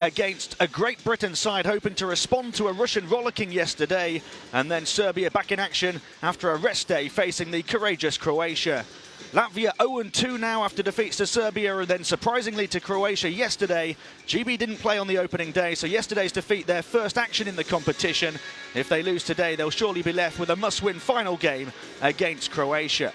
against a Great Britain side hoping to respond to a Russian rollicking yesterday, and then Serbia back in action after a rest day facing the courageous Croatia. Latvia 0-2 now after defeats to Serbia and then surprisingly to Croatia yesterday. GB didn't play on the opening day, so yesterday's defeat their first action in the competition. If they lose today, they'll surely be left with a must-win final game against Croatia.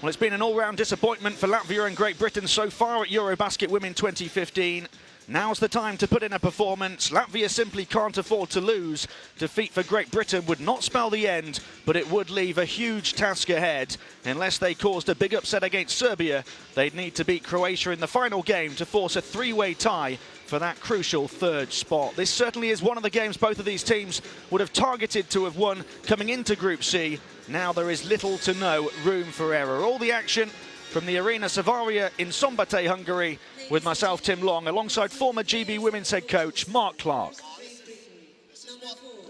Well, it's been an all-round disappointment for Latvia and Great Britain so far at EuroBasket Women 2015. Now's the time to put in a performance. Latvia simply can't afford to lose. Defeat for Great Britain would not spell the end, but it would leave a huge task ahead. Unless they caused a big upset against Serbia, they'd need to beat Croatia in the final game to force a three-way tie for that crucial third spot. This certainly is one of the games both of these teams would have targeted to have won coming into Group C. Now there is little to no room for error. All the action from the Arena Savaria in Szombathely, Hungary, with myself, Tim Long, alongside former GB women's head coach Mark Clark.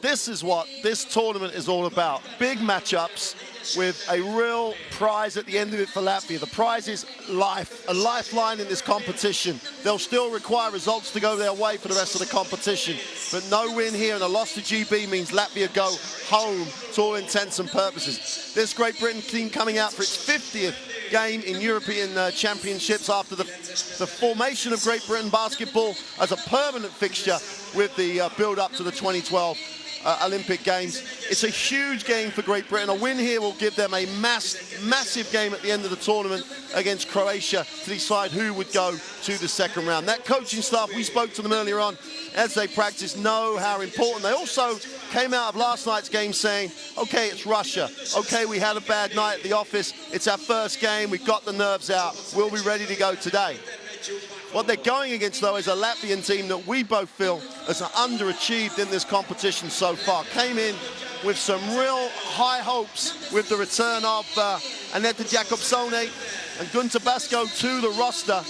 This is what this tournament is all about. Big matchups with a real prize at the end of it for Latvia. The prize is life, a lifeline in this competition. They'll still require results to go their way for the rest of the competition. But no win here and a loss to GB means Latvia go home to all intents and purposes. This Great Britain team coming out for its 50th game in European Championships after the formation of Great Britain basketball as a permanent fixture with the build-up to the 2012 Olympic Games. It's a huge game for Great Britain. A win here will give them a massive game at the end of the tournament against Croatia to decide who would go to the second round. That coaching staff, we spoke to them earlier on, as they practice, know how important. They also came out of last night's game saying, okay, it's Russia. Okay, we had a bad night at the office. It's our first game. We've got the nerves out. We'll be ready to go today. What they're going against, though, is a Latvian team that we both feel has underachieved in this competition so far. Came in with some real high hopes with the return of Aneta Jakobsone and Gunter Basko to the roster.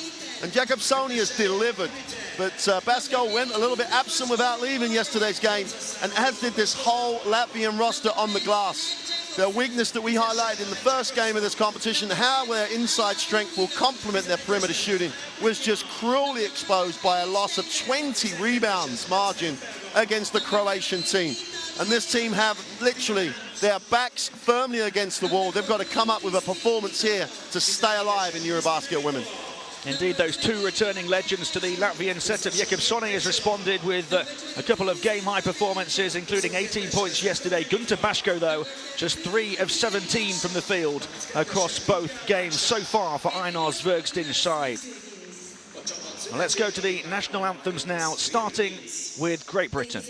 And Jakobsone has delivered. But Basko went a little bit absent without leaving yesterday's game, and as did this whole Latvian roster on the glass. Their weakness that we highlighted in the first game of this competition, how their inside strength will complement their perimeter shooting, was just cruelly exposed by a loss of 20 rebounds margin against the Croatian team. And this team have literally their backs firmly against the wall. They've got to come up with a performance here to stay alive in EuroBasket Women. Indeed, those two returning legends to the Latvian setup. Jakobsone has responded with a couple of game-high performances, including 18 points yesterday. Gunter Basko, though, just 3 of 17 from the field across both games so far for Einar Zvergstin's side. Well, let's go to the national anthems now, starting with Great Britain.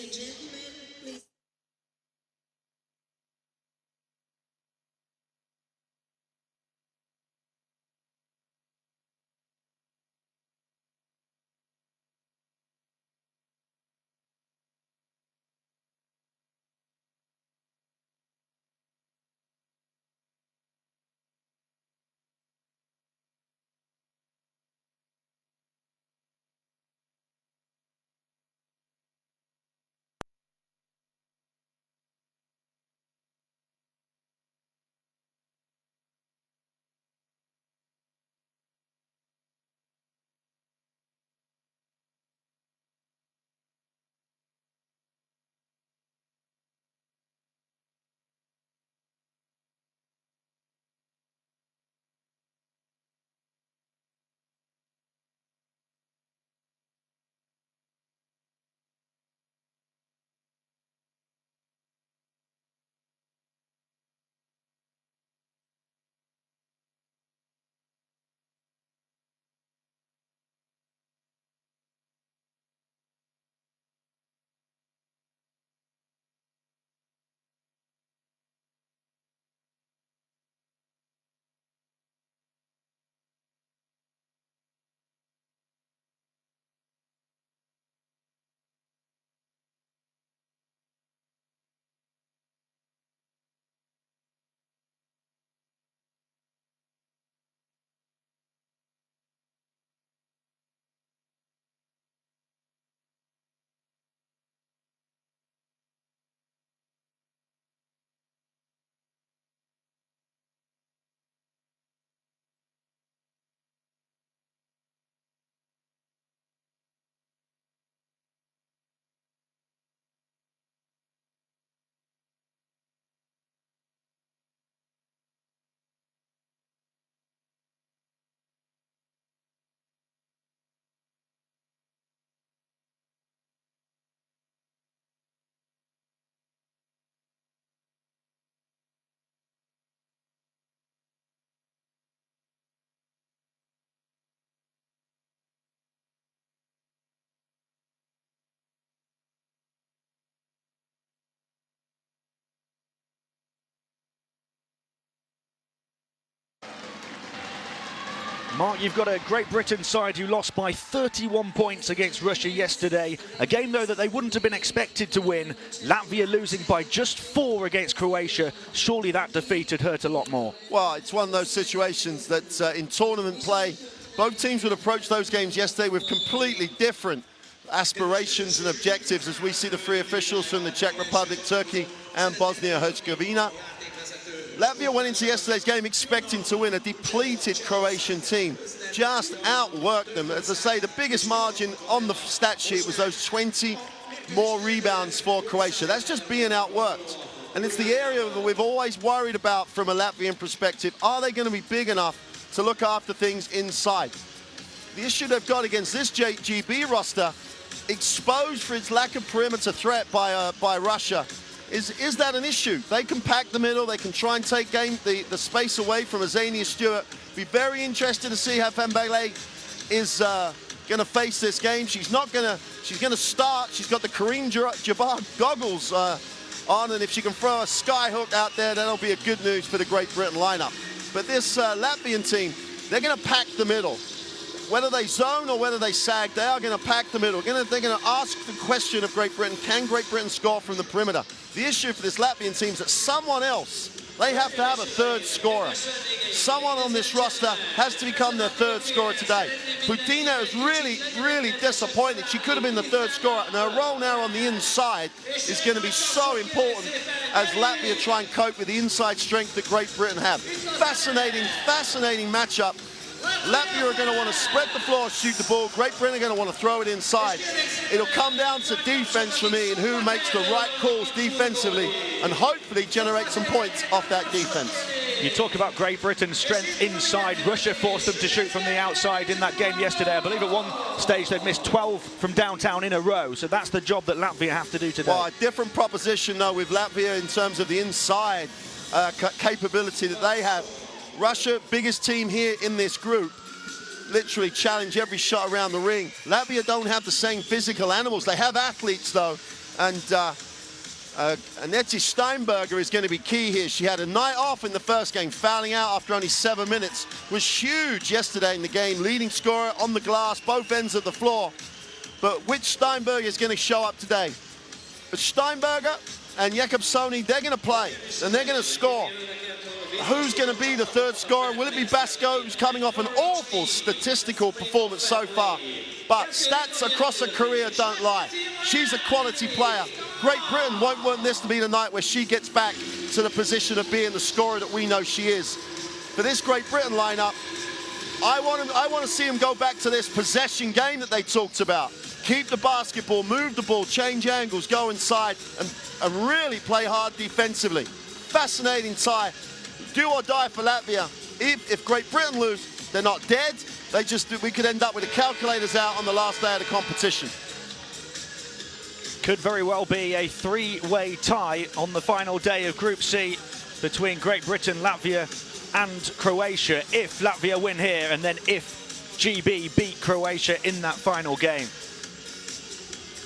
Mark, you've got a Great Britain side who lost by 31 points against Russia yesterday. A game, though, that they wouldn't have been expected to win. Latvia losing by just 4 against Croatia. Surely that defeat had hurt a lot more. Well, it's one of those situations that in tournament play, both teams would approach those games yesterday with completely different aspirations and objectives, as we see the 3 officials from the Czech Republic, Turkey and Bosnia-Herzegovina. Latvia went into yesterday's game expecting to win. A depleted Croatian team just outworked them. As I say, the biggest margin on the stat sheet was those 20 more rebounds for Croatia. That's just being outworked. And it's the area that we've always worried about from a Latvian perspective. Are they going to be big enough to look after things inside? The issue they've got against this GB roster, exposed for its lack of perimeter threat by Russia, is that an issue? They can pack the middle, they can try and take the space away from Azania Stewart. Be very interested to see how Fembele is going to face this game. She's going to start. She's got the Kareem Jabbar goggles on, and if she can throw a sky hook out there, that'll be a good news for the Great Britain lineup. But this Latvian team, they're going to pack the middle. Whether they zone or whether they sag, they are going to pack the middle. They're going to ask the question of Great Britain, can Great Britain score from the perimeter? The issue for this Latvian team is that someone else, they have to have a third scorer. Someone on this roster has to become their third scorer today. Putina is really, really disappointed. She could have been the third scorer, and her role now on the inside is going to be so important as Latvia try and cope with the inside strength that Great Britain have. Fascinating, fascinating matchup. Latvia are going to want to spread the floor, shoot the ball. Great Britain are going to want to throw it inside. It'll come down to defense for me and who makes the right calls defensively and hopefully generate some points off that defense. You talk about Great Britain's strength inside. Russia forced them to shoot from the outside in that game yesterday. I believe at one stage they'd missed 12 from downtown in a row. So that's the job that Latvia have to do today. Well, a different proposition, though, with Latvia in terms of the inside capability that they have. Russia, biggest team here in this group, literally challenge every shot around the ring. Latvia don't have the same physical animals. They have athletes, though, and Annette Steinberger is going to be key here. She had a night off in the first game, fouling out after only 7 minutes. Was huge yesterday in the game, leading scorer on the glass, both ends of the floor. But which Steinberger is going to show up today? But Steinberger and Jakobsoni, they're going to play, and they're going to score. Who's going to be the third scorer? Will it be Basco, who's coming off an awful statistical performance so far? But stats across her career don't lie. She's a quality player. Great Britain won't want this to be the night where she gets back to the position of being the scorer that we know she is. For this Great Britain lineup, I want to see them go back to this possession game that they talked about. Keep the basketball, move the ball, change angles, go inside, and really play hard defensively. Fascinating tie. Do or die for Latvia. If Great Britain lose, they're not dead. We could end up with the calculators out on the last day of the competition. Could very well be a 3-way tie on the final day of Group C between Great Britain, Latvia and Croatia, if Latvia win here and then if GB beat Croatia in that final game.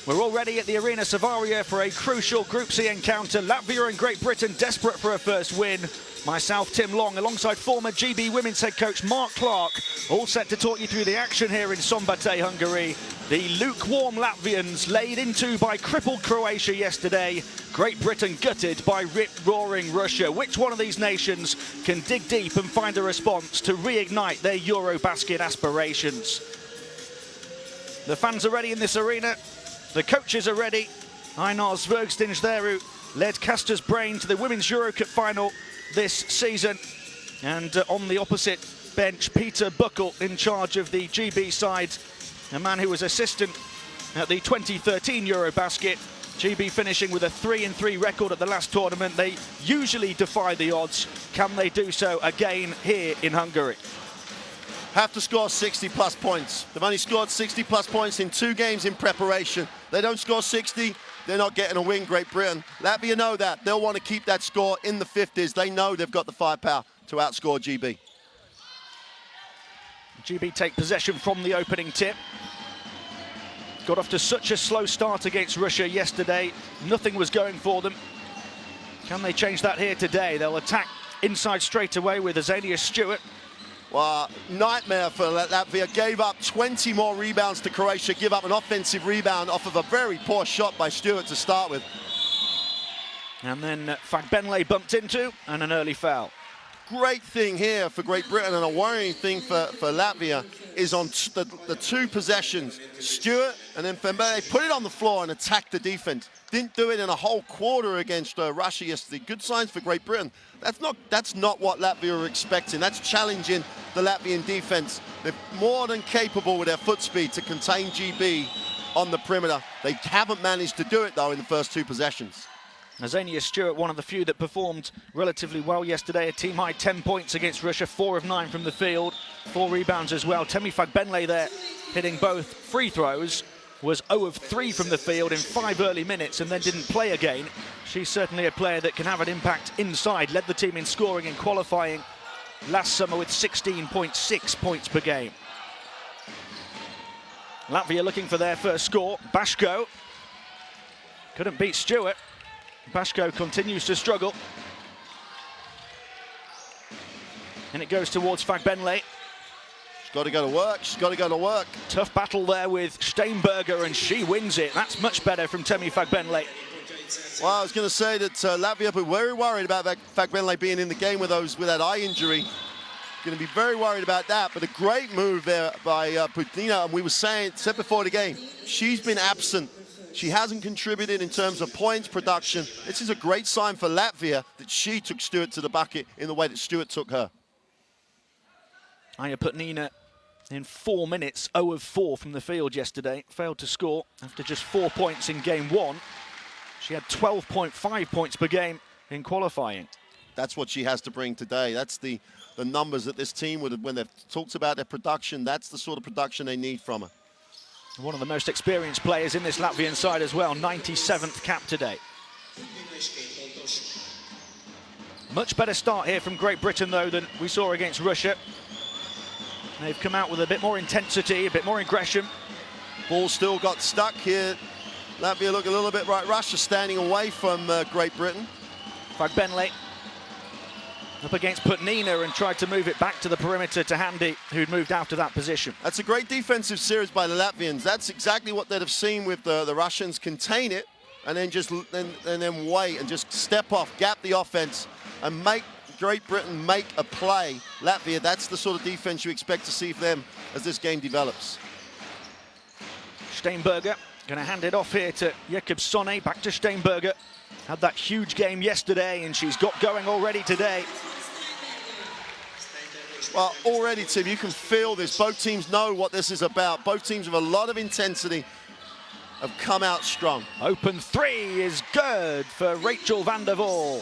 We're already at the Arena Savaria for a crucial Group C encounter. Latvia and Great Britain desperate for a first win. Myself, Tim Long, alongside former GB women's head coach Mark Clark, all set to talk you through the action here in Szombathely, Hungary. The lukewarm Latvians laid into by crippled Croatia yesterday. Great Britain gutted by rip-roaring Russia. Which one of these nations can dig deep and find a response to reignite their EuroBasket aspirations? The fans are ready in this arena. The coaches are ready. Einar Zvergstinj there, who led Castor's Brain to the Women's EuroCup final this season. And on the opposite bench, Peter Buckle in charge of the GB side, a man who was assistant at the 2013 EuroBasket. GB finishing with a 3-3 record at the last tournament. They usually defy the odds. Can they do so again here in Hungary? Have to score 60-plus points. They've only scored 60-plus points in 2 games in preparation. They don't score 60, they're not getting a win, Great Britain. Latvia know that. They'll want to keep that score in the 50s. They know they've got the firepower to outscore GB. GB take possession from the opening tip. Got off to such a slow start against Russia yesterday. Nothing was going for them. Can they change that here today? They'll attack inside straight away with Azania Stewart. Well, nightmare for Latvia. Gave up 20 more rebounds to Croatia, give up an offensive rebound off of a very poor shot by Stewart to start with. And then Fagbenle bumped into, and an early foul. Great thing here for Great Britain, and a worrying thing for Latvia is on the two possessions. Stewart and then Fagbenle put it on the floor and attacked the defense. Didn't do it in a whole quarter against Russia yesterday. Good signs for Great Britain. That's not what Latvia were expecting. That's challenging the Latvian defense. They're more than capable with their foot speed to contain GB on the perimeter. They haven't managed to do it, though, in the first two possessions. Azania Stewart, one of the few that performed relatively well yesterday. A team-high 10 points against Russia, 4 of 9 from the field, 4 rebounds as well. Temi Fagbenle there hitting both free throws, was 0 of 3 from the field in 5 early minutes and then didn't play again. She's certainly a player that can have an impact inside. Led the team in scoring in qualifying last summer with 16.6 points per game. Latvia looking for their first score. Bashko couldn't beat Stewart. Bashko continues to struggle. And it goes towards Fagbenle. She's got to go to work. She's got to go to work. Tough battle there with Steinberger, and she wins it. That's much better from Temi Fagbenle. Well, I was going to say that Latvia were very worried about Fagbenle being in the game with that eye injury. Going to be very worried about that. But a great move there by Putina. And we were said before the game, she's been absent. She hasn't contributed in terms of points production. This is a great sign for Latvia that she took Stewart to the bucket in the way that Stewart took her. Aya Putnina in 4 minutes, 0 of 4 from the field yesterday. Failed to score after just 4 points in game 1. She had 12.5 points per game in qualifying. That's what she has to bring today. That's the numbers that this team would have, when they've talked about their production, that's the sort of production they need from her. One of the most experienced players in this Latvian side as well, 97th cap today. Much better start here from Great Britain, though, than we saw against Russia. They've come out with a bit more intensity, a bit more aggression. Ball still got stuck here. Latvia look a little bit like Russia, standing away from Great Britain. Fagbenle up against Putnina and tried to move it back to the perimeter to Handy, who'd moved out of that position. That's a great defensive series by the Latvians. That's exactly what they'd have seen with the Russians. Contain it and then just then wait and just step off, gap the offense and make Great Britain make a play. Latvia, that's the sort of defense you expect to see from them as this game develops. Steinberger going to hand it off here to Jakob Sonne. Back to Steinberger. Had that huge game yesterday and she's got going already today. Well, already, Tim, you can feel this. Both teams know what this is about. Both teams with a lot of intensity have come out strong. Open 3 is good for Rachel van der Waal.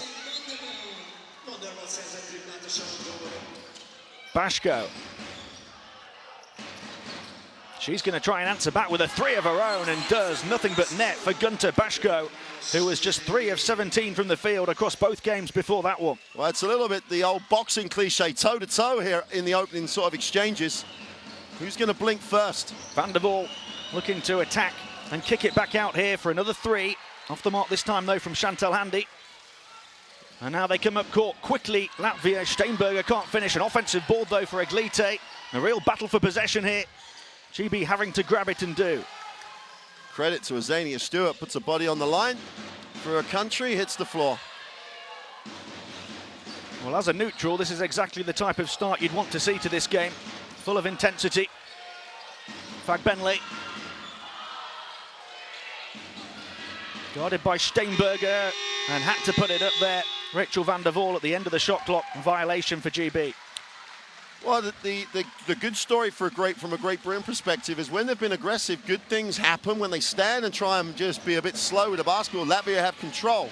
Bashko. She's going to try and answer back with a 3 of her own and does nothing but net for Gunter Bashko, who was just 3 of 17 from the field across both games before that one. Well, it's a little bit the old boxing cliche, toe-to-toe here in the opening sort of exchanges. Who's going to blink first? Van der Waal looking to attack and kick it back out here for another 3. Off the mark this time, though, from Chantal Handy. And now they come up court quickly. Latvia, Steinberger can't finish. An offensive board, though, for Aglite. A real battle for possession here. GB having to grab it and do. Credit to Azania Stewart, puts a body on the line for her country, hits the floor. Well, as a neutral, this is exactly the type of start you'd want to see to this game. Full of intensity. Fagbenle. Guarded by Steinberger and had to put it up there. Rachel van der Waal at the end of the shot clock. Violation for GB. Well, the good story from a Great Britain perspective is when they've been aggressive, good things happen. When they stand and try and just be a bit slow with the basketball, Latvia have control.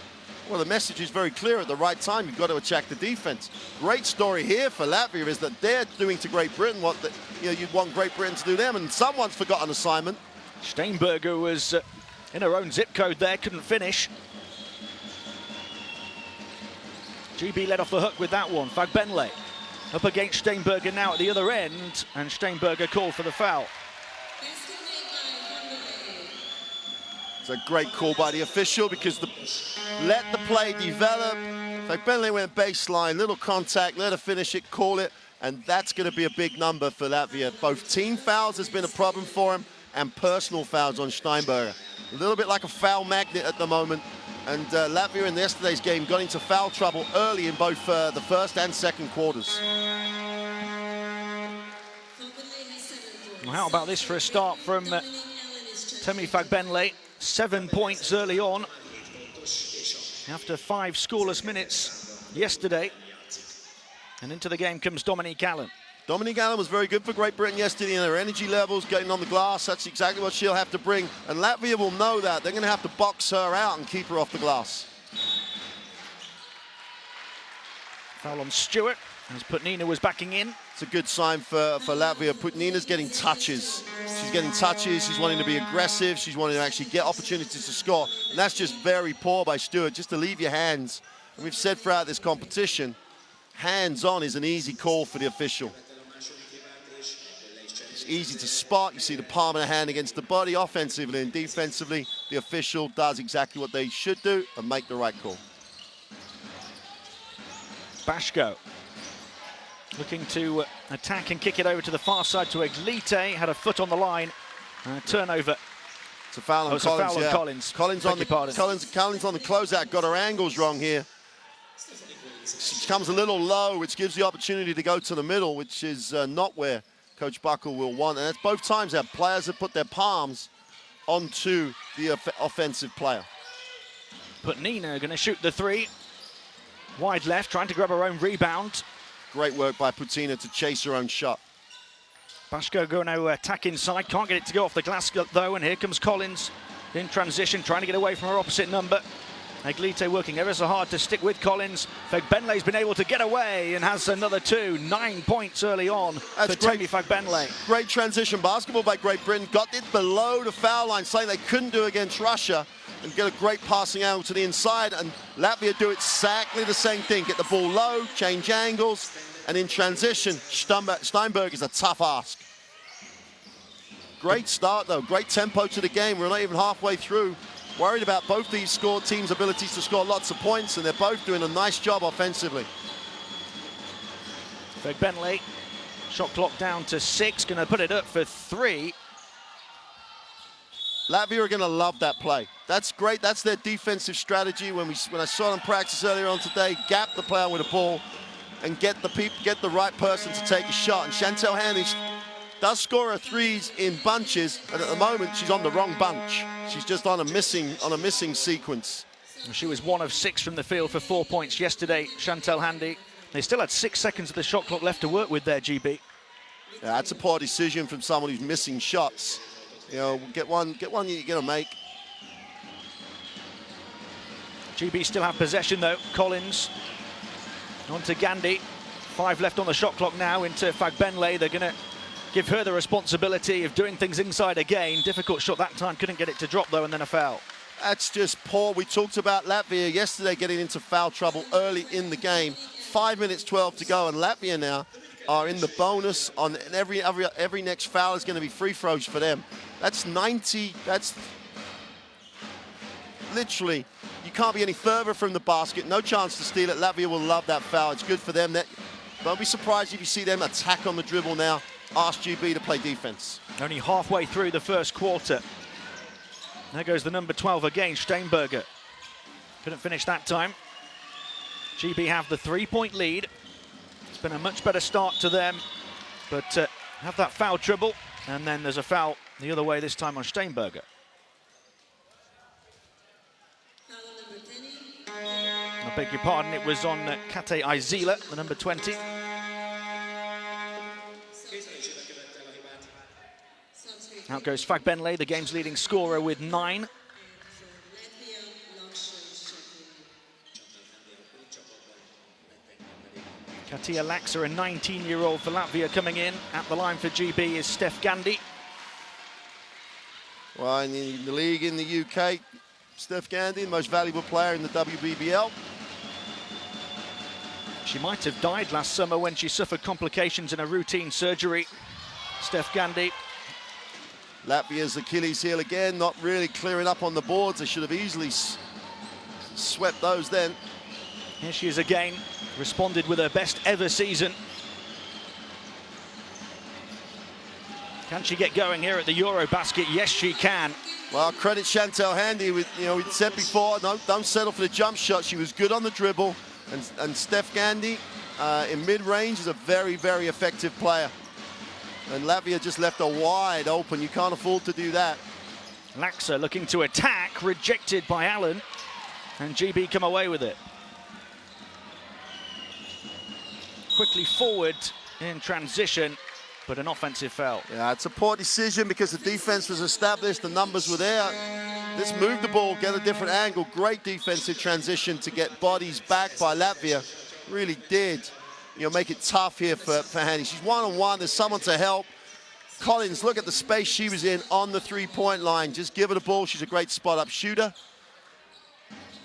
Well, the message is very clear at the right time. You've got to attack the defense. Great story here for Latvia is that they're doing to Great Britain what you'd want Great Britain to do them, and someone's forgotten assignment. Steinberger was in her own zip code there, couldn't finish. GB led off the hook with that one. Fagbenle up against Steinberger now at the other end, and Steinberger called for the foul. It's a great call by the official because let the play develop. Fagbenle went baseline, little contact, let her finish it, call it. and that's going to be a big number for Latvia. Both team fouls has been a problem for him, and personal fouls on Steinberger. A little bit like a foul magnet at the moment, and Latvia in yesterday's game got into foul trouble early in both the first and second quarters. Well, how about this for a start from Temi Fagbenle? 7 points early on after 5 scoreless minutes yesterday. And into the game comes Dominique Allen. Dominique Allen was very good for Great Britain yesterday in her energy levels, getting on the glass. That's exactly what she'll have to bring. And Latvia will know that. They're going to have to box her out and keep her off the glass. Foul on Stewart, as Putnina was backing in. It's a good sign for Latvia. Putnina's getting touches. She's getting touches. She's wanting to be aggressive. She's wanting to actually get opportunities to score. And that's just very poor by Stewart, just to leave your hands. And we've said throughout this competition, hands-on is an easy call for the official. It's easy to spot. You see the palm of the hand against the body. Offensively and defensively, the official does exactly what they should do and make the right call. Bashko looking to attack and kick it over to the far side to Eglite. Had a foot on the line. Turnover. It's a foul on Collins. A foul on Collins. Collins on the closeout. Got her angles wrong here. She comes a little low, which gives the opportunity to go to the middle, which is not where Coach Buckle will want. And that's both times that players have put their palms onto the offensive player. Putnina going to shoot the 3. Wide left, trying to grab her own rebound. Great work by Putnina to chase her own shot. Bashko going to attack inside. Can't get it to go off the glass, though. And here comes Collins in transition, trying to get away from her opposite number. Eglite working ever so hard to stick with Collins. Fagbenle's been able to get away and has another 2. 9 points early on for Temi Fagbenle. Great transition basketball by Great Britain. Got it below the foul line, something they couldn't do against Russia, and get a great passing angle to the inside. And Latvia do exactly the same thing. Get the ball low, change angles, and in transition, Steinberg is a tough ask. Great start, though. Great tempo to the game. We're not even halfway through. Worried about both these teams' abilities to score lots of points, and they're both doing a nice job offensively. Fagbenle, shot clock down to 6, going to put it up for 3. Latvia are going to love that play. That's great. That's their defensive strategy. When I saw them practice earlier on today, gap the player with a ball and get the right person to take a shot. And Chantel Handy does score her 3s in bunches, and at the moment she's on the wrong bunch. She's just on a missing sequence. She was 1 of 6 from the field for 4 points yesterday, Chantel Handy. They still had 6 seconds of the shot clock left to work with there, GB. Yeah, that's a poor decision from someone who's missing shots. You know, get one you're gonna make. GB still have possession though. Collins on to Gandhi. 5 left on the shot clock now into Fagbenle. They're gonna give her the responsibility of doing things inside again. Difficult shot that time, couldn't get it to drop though, and then a foul. That's just poor. We talked about Latvia yesterday getting into foul trouble early in the game. 5 minutes 12 to go, and Latvia now are in the bonus on every next foul is going to be free throws for them. That's 90. That's literally, you can't be any further from the basket. No chance to steal it. Latvia will love that foul. It's good for them. Don't be surprised if you see them attack on the dribble now. Ask GB to play defense. Only halfway through the first quarter. There goes the number 12 again, Steinberger. Couldn't finish that time. GB have the 3-point lead. It's been a much better start to them, but have that foul trouble, and then there's a foul the other way, this time on Steinberger. I beg your pardon, it was on Kate Izila, the number 20. Out goes Fagbenle, the game's leading scorer with 9. Katia Laxer, a 19-year-old for Latvia, coming in. At the line for GB is Steph Gandhi. Well, in the league in the UK, Steph Gandhi, the most valuable player in the WBBL. She might have died last summer when she suffered complications in a routine surgery. Steph Gandhi. Latvia's Achilles heel again, not really clearing up on the boards. They should have easily swept those then. Here she is again, responded with her best ever season. Can she get going here at the EuroBasket? Yes, she can. Well, credit Chantel Handy. We said before, no, don't settle for the jump shot. She was good on the dribble. And Steph Gandy in mid-range is a very, very effective player. And Latvia just left her wide open. You can't afford to do that. Laxa looking to attack, rejected by Allen. And GB come away with it. Quickly forward in transition, but an offensive foul. Yeah, it's a poor decision because the defense was established, the numbers were there. Let's move the ball, get a different angle. Great defensive transition to get bodies back by Latvia. Really did, make it tough here for Handy. She's one-on-one, there's someone to help. Collins, look at the space she was in on the three-point line. Just give her the ball, she's a great spot-up shooter.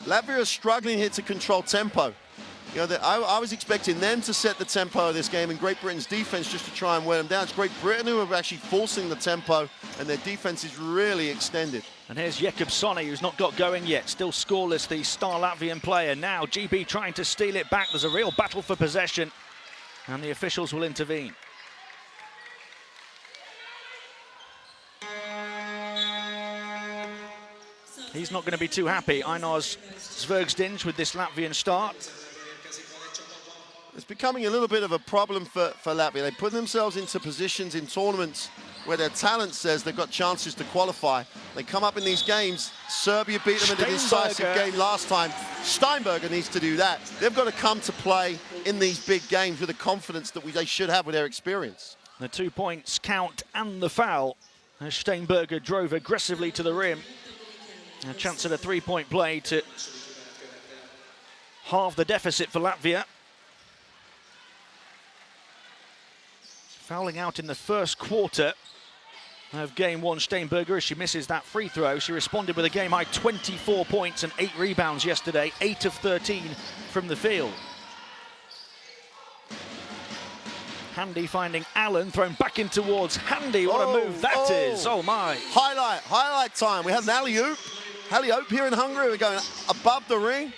Latvia is struggling here to control tempo. I was expecting them to set the tempo of this game and Great Britain's defense just to try and wear them down. It's Great Britain who are actually forcing the tempo and their defense is really extended. And here's Jakob Sonny, who's not got going yet, still scoreless, the star Latvian player. Now GB trying to steal it back. There's a real battle for possession and the officials will intervene. He's not going to be too happy. Einar Zvergsdinj with this Latvian start. It's becoming a little bit of a problem for Latvia. They put themselves into positions in tournaments where their talent says they've got chances to qualify. They come up in these games. Serbia beat them in a decisive game last time. Steinberger needs to do that. They've got to come to play in these big games with the confidence that they should have with their experience. The 2 points count and the foul as Steinberger drove aggressively to the rim. A chance at a three-point play to halve the deficit for Latvia. Fouling out in the first quarter of game one, Steinberger, as she misses that free throw. She responded with a game-high 24 points and 8 rebounds yesterday, 8 of 13 from the field. Handy finding Allen, thrown back in towards Handy. What a move that is. Oh my. Highlight time. We have an alley-oop. Alley-oop here in Hungary. We're going above the ring.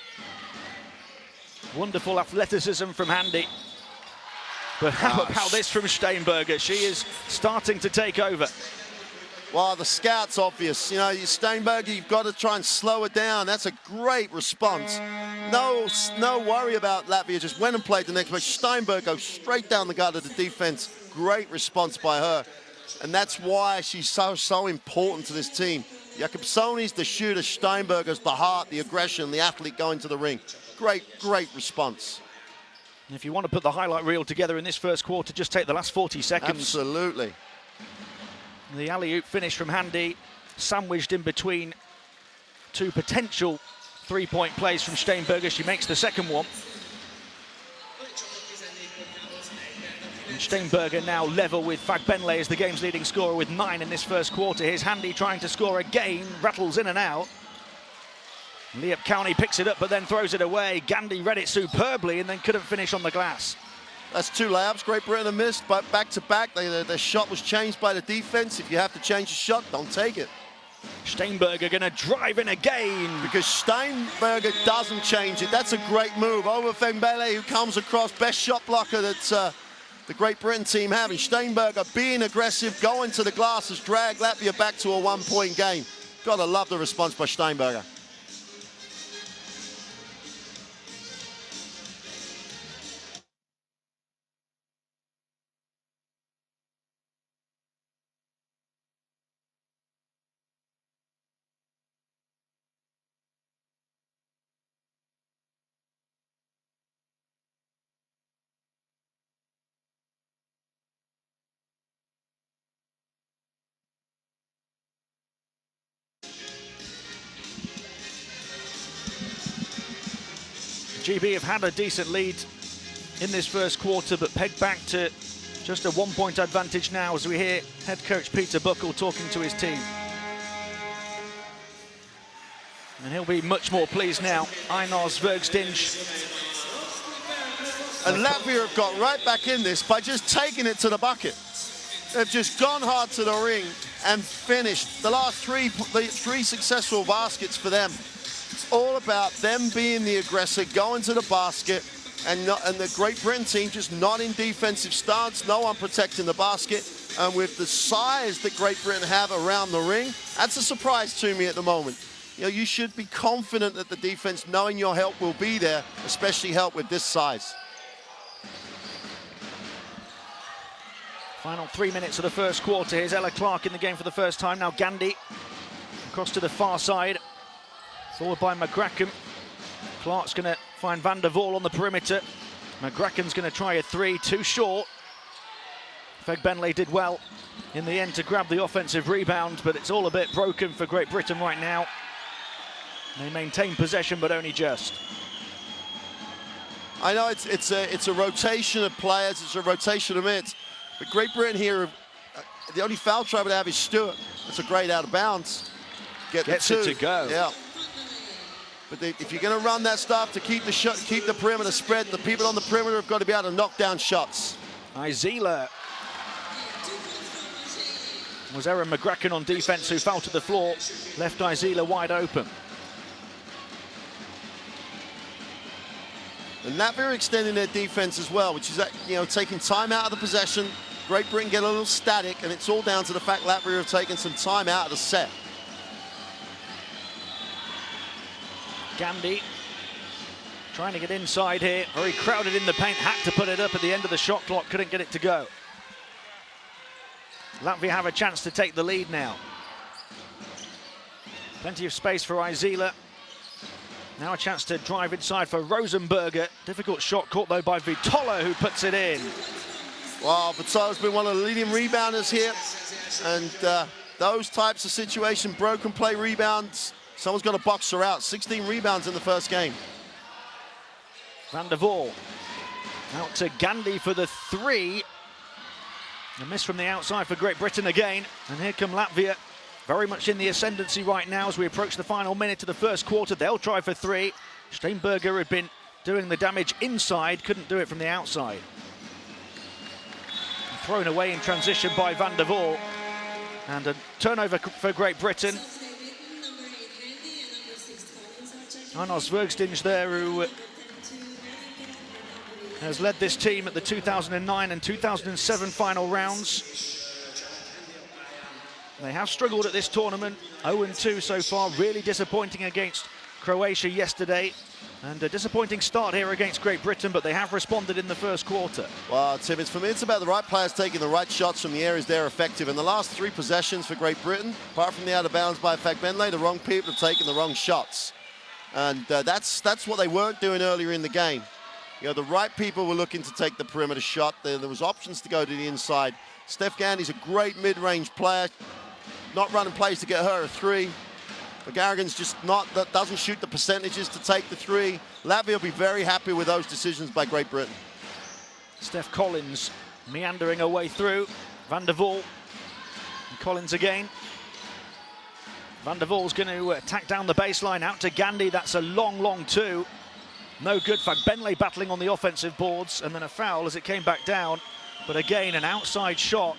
Wonderful athleticism from Handy. But how about this from Steinberger? She is starting to take over. Well, the scout's obvious. Steinberger, you've got to try and slow it down. That's a great response. No worry about Latvia. Just went and played the next match. Steinberger goes straight down the gut of the defense. Great response by her. And that's why she's so important to this team. Jakobsoni's the shooter. Steinberger's the heart, the aggression, the athlete going to the ring. Great response. If you want to put the highlight reel together in this first quarter, just take the last 40 seconds. Absolutely. The alley-oop finish from Handy, sandwiched in between two potential three-point plays from Steinberger. She makes the second one. And Steinberger now level with Fagbenle as the game's leading scorer with 9 in this first quarter. Here's Handy trying to score again, rattles in and out. Liep County picks it up but then throws it away. Gandhi read it superbly and then couldn't finish on the glass. That's 2 layups. Great Britain have missed, but back-to-back. Their shot was changed by the defense. If you have to change the shot, don't take it. Steinberger going to drive in again. Because Steinberger doesn't change it. That's a great move. Over Fembele, who comes across, best shot blocker that the Great Britain team have. And Steinberger being aggressive, going to the glass has dragged Latvia back to a 1-point game. Gotta love the response by Steinberger. GB have had a decent lead in this first quarter, but pegged back to just a 1-point advantage now as we hear head coach Peter Buckle talking to his team. And he'll be much more pleased now. Einar Zvergsdinj. And Latvia have got right back in this by just taking it to the bucket. They've just gone hard to the ring and finished. The last three successful baskets for them. It's all about them being the aggressor, going to the basket, and the Great Britain team just not in defensive stance, no one protecting the basket. And with the size that Great Britain have around the ring, that's a surprise to me at the moment. You know, you should be confident that the defense, knowing your help will be there, especially help with this size. Final 3 minutes of the first quarter. Here's Ella Clark in the game for the first time. Now Gandhi across to the far side, forward by McGracken. Clark's going to find Van der Waal on the perimeter. McGracken's going to try a three, too short. Fegbenle did well in the end to grab the offensive rebound, but it's all a bit broken for Great Britain right now. They maintain possession, but only just. I know it's a rotation of players, it's a rotation of minutes, but Great Britain here, the only foul trouble they have is Stewart. It's a great out of bounds. Gets it to go. Yeah. But if you're going to run that stuff to keep the perimeter spread, the people on the perimeter have got to be able to knock down shots. Izela. Was Erin McGracken on defense who fell to the floor, left Izela wide open. And Latvia extending their defense as well, which is, you know, taking time out of the possession. Great Britain get a little static, and it's all down to the fact Latvia have taken some time out of the set. Gandhi trying to get inside here, very crowded in the paint, had to put it up at the end of the shot clock, couldn't get it to go. Latvia have a chance to take the lead now. Plenty of space for Izela. Now a chance to drive inside for Rosenberger. Difficult shot caught though by Vitola, who puts it in. Well, Vitola's been one of the leading rebounders here, and those types of situations, broken play rebounds, someone's got to box her out. 16 rebounds in the first game. Van der Waal out to Gandhi for the three. A miss from the outside for Great Britain again. And here come Latvia, very much in the ascendancy right now as we approach the final minute of the first quarter. They'll try for three. Steinberger had been doing the damage inside, couldn't do it from the outside. Thrown away in transition by Van der Waal. And a turnover for Great Britain. Arnos Vergstinge there, who has led this team at the 2009 and 2007 final rounds. They have struggled at this tournament, 0-2 so far, really disappointing against Croatia yesterday. And a disappointing start here against Great Britain, but they have responded in the first quarter. Well, Tim, for me, it's about the right players taking the right shots from the areas they're effective. In the last three possessions for Great Britain, apart from the out of bounds by Fagbenle, the wrong people have taken the wrong shots. And that's what they weren't doing earlier in the game. You know, the right people were looking to take the perimeter shot. There was options to go to the inside. Steph Gandy's a great mid-range player, not running plays to get her a three. McGarrigan's just doesn't shoot the percentages to take the three. Latvia will be very happy with those decisions by Great Britain. Steph Collins meandering her way through. Van der Waal. And Collins again. Van der Waal's going to attack down the baseline, out to Gandhi. That's a long two. No good. Fagbenle battling on the offensive boards, and then a foul as it came back down. But again, an outside shot.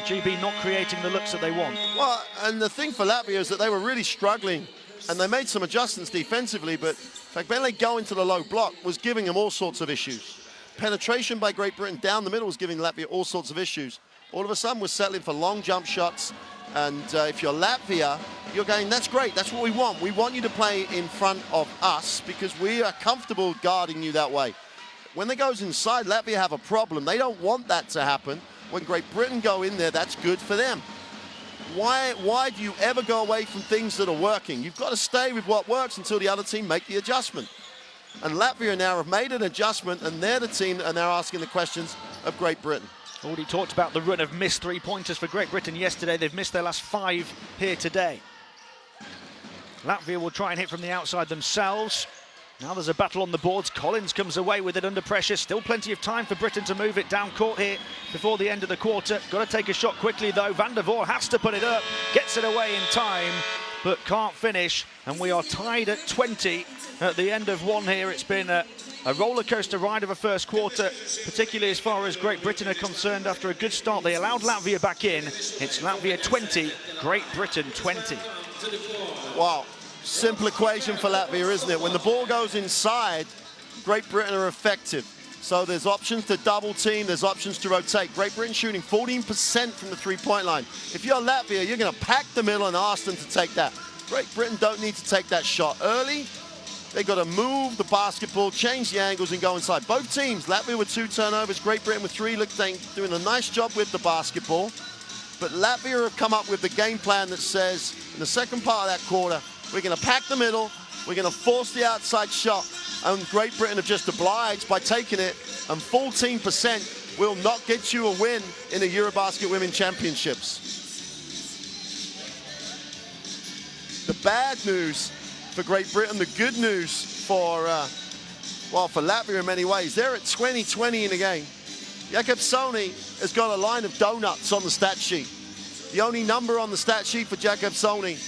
GB not creating the looks that they want. Well, and the thing for Latvia is that they were really struggling, and they made some adjustments defensively, but Fagbenle going to the low block was giving them all sorts of issues. Penetration by Great Britain down the middle was giving Latvia all sorts of issues. All of a sudden, we're settling for long jump shots. And if you're Latvia, you're going, that's great, that's what we want. We want you to play in front of us because we are comfortable guarding you that way. When they goes inside, Latvia have a problem. They don't want that to happen. When Great Britain go in there, that's good for them. Why do you ever go away from things that are working? You've got to stay with what works until the other team make the adjustment. And Latvia now have made an adjustment, and they're the team, and they're asking the questions of Great Britain. Already talked about the run of missed three-pointers for Great Britain yesterday. They've missed their last 5 here today. Latvia will try and hit from the outside themselves. Now there's a battle on the boards. Collins comes away with it under pressure. Still plenty of time for Britain to move it down court here before the end of the quarter. Got to take a shot quickly though. Van der Waal has to put it up. Gets it away in time, but can't finish. And we are tied at 20 at the end of one here. It's been a roller coaster ride of a first quarter, particularly as far as Great Britain are concerned. After a good start, they allowed Latvia back in. It's Latvia 20, Great Britain 20. Wow, simple equation for Latvia, isn't it? When the ball goes inside, Great Britain are effective. So there's options to double team, there's options to rotate. Great Britain shooting 14% from the three-point line. If you're Latvia, you're going to pack the middle and ask them to take that. Great Britain don't need to take that shot early. They've got to move the basketball, change the angles, and go inside. Both teams, Latvia with 2 turnovers, Great Britain with 3, look, doing a nice job with the basketball. But Latvia have come up with the game plan that says, in the second part of that quarter, we're going to pack the middle, we're going to force the outside shot, and Great Britain have just obliged by taking it, and 14% will not get you a win in the EuroBasket Women Championships. The bad news for Great Britain, the good news for, well, for Latvia in many ways. They're at 20-20 in the game. Jakobsoni has got a line of donuts on the stat sheet. The only number on the stat sheet for Jakobsoni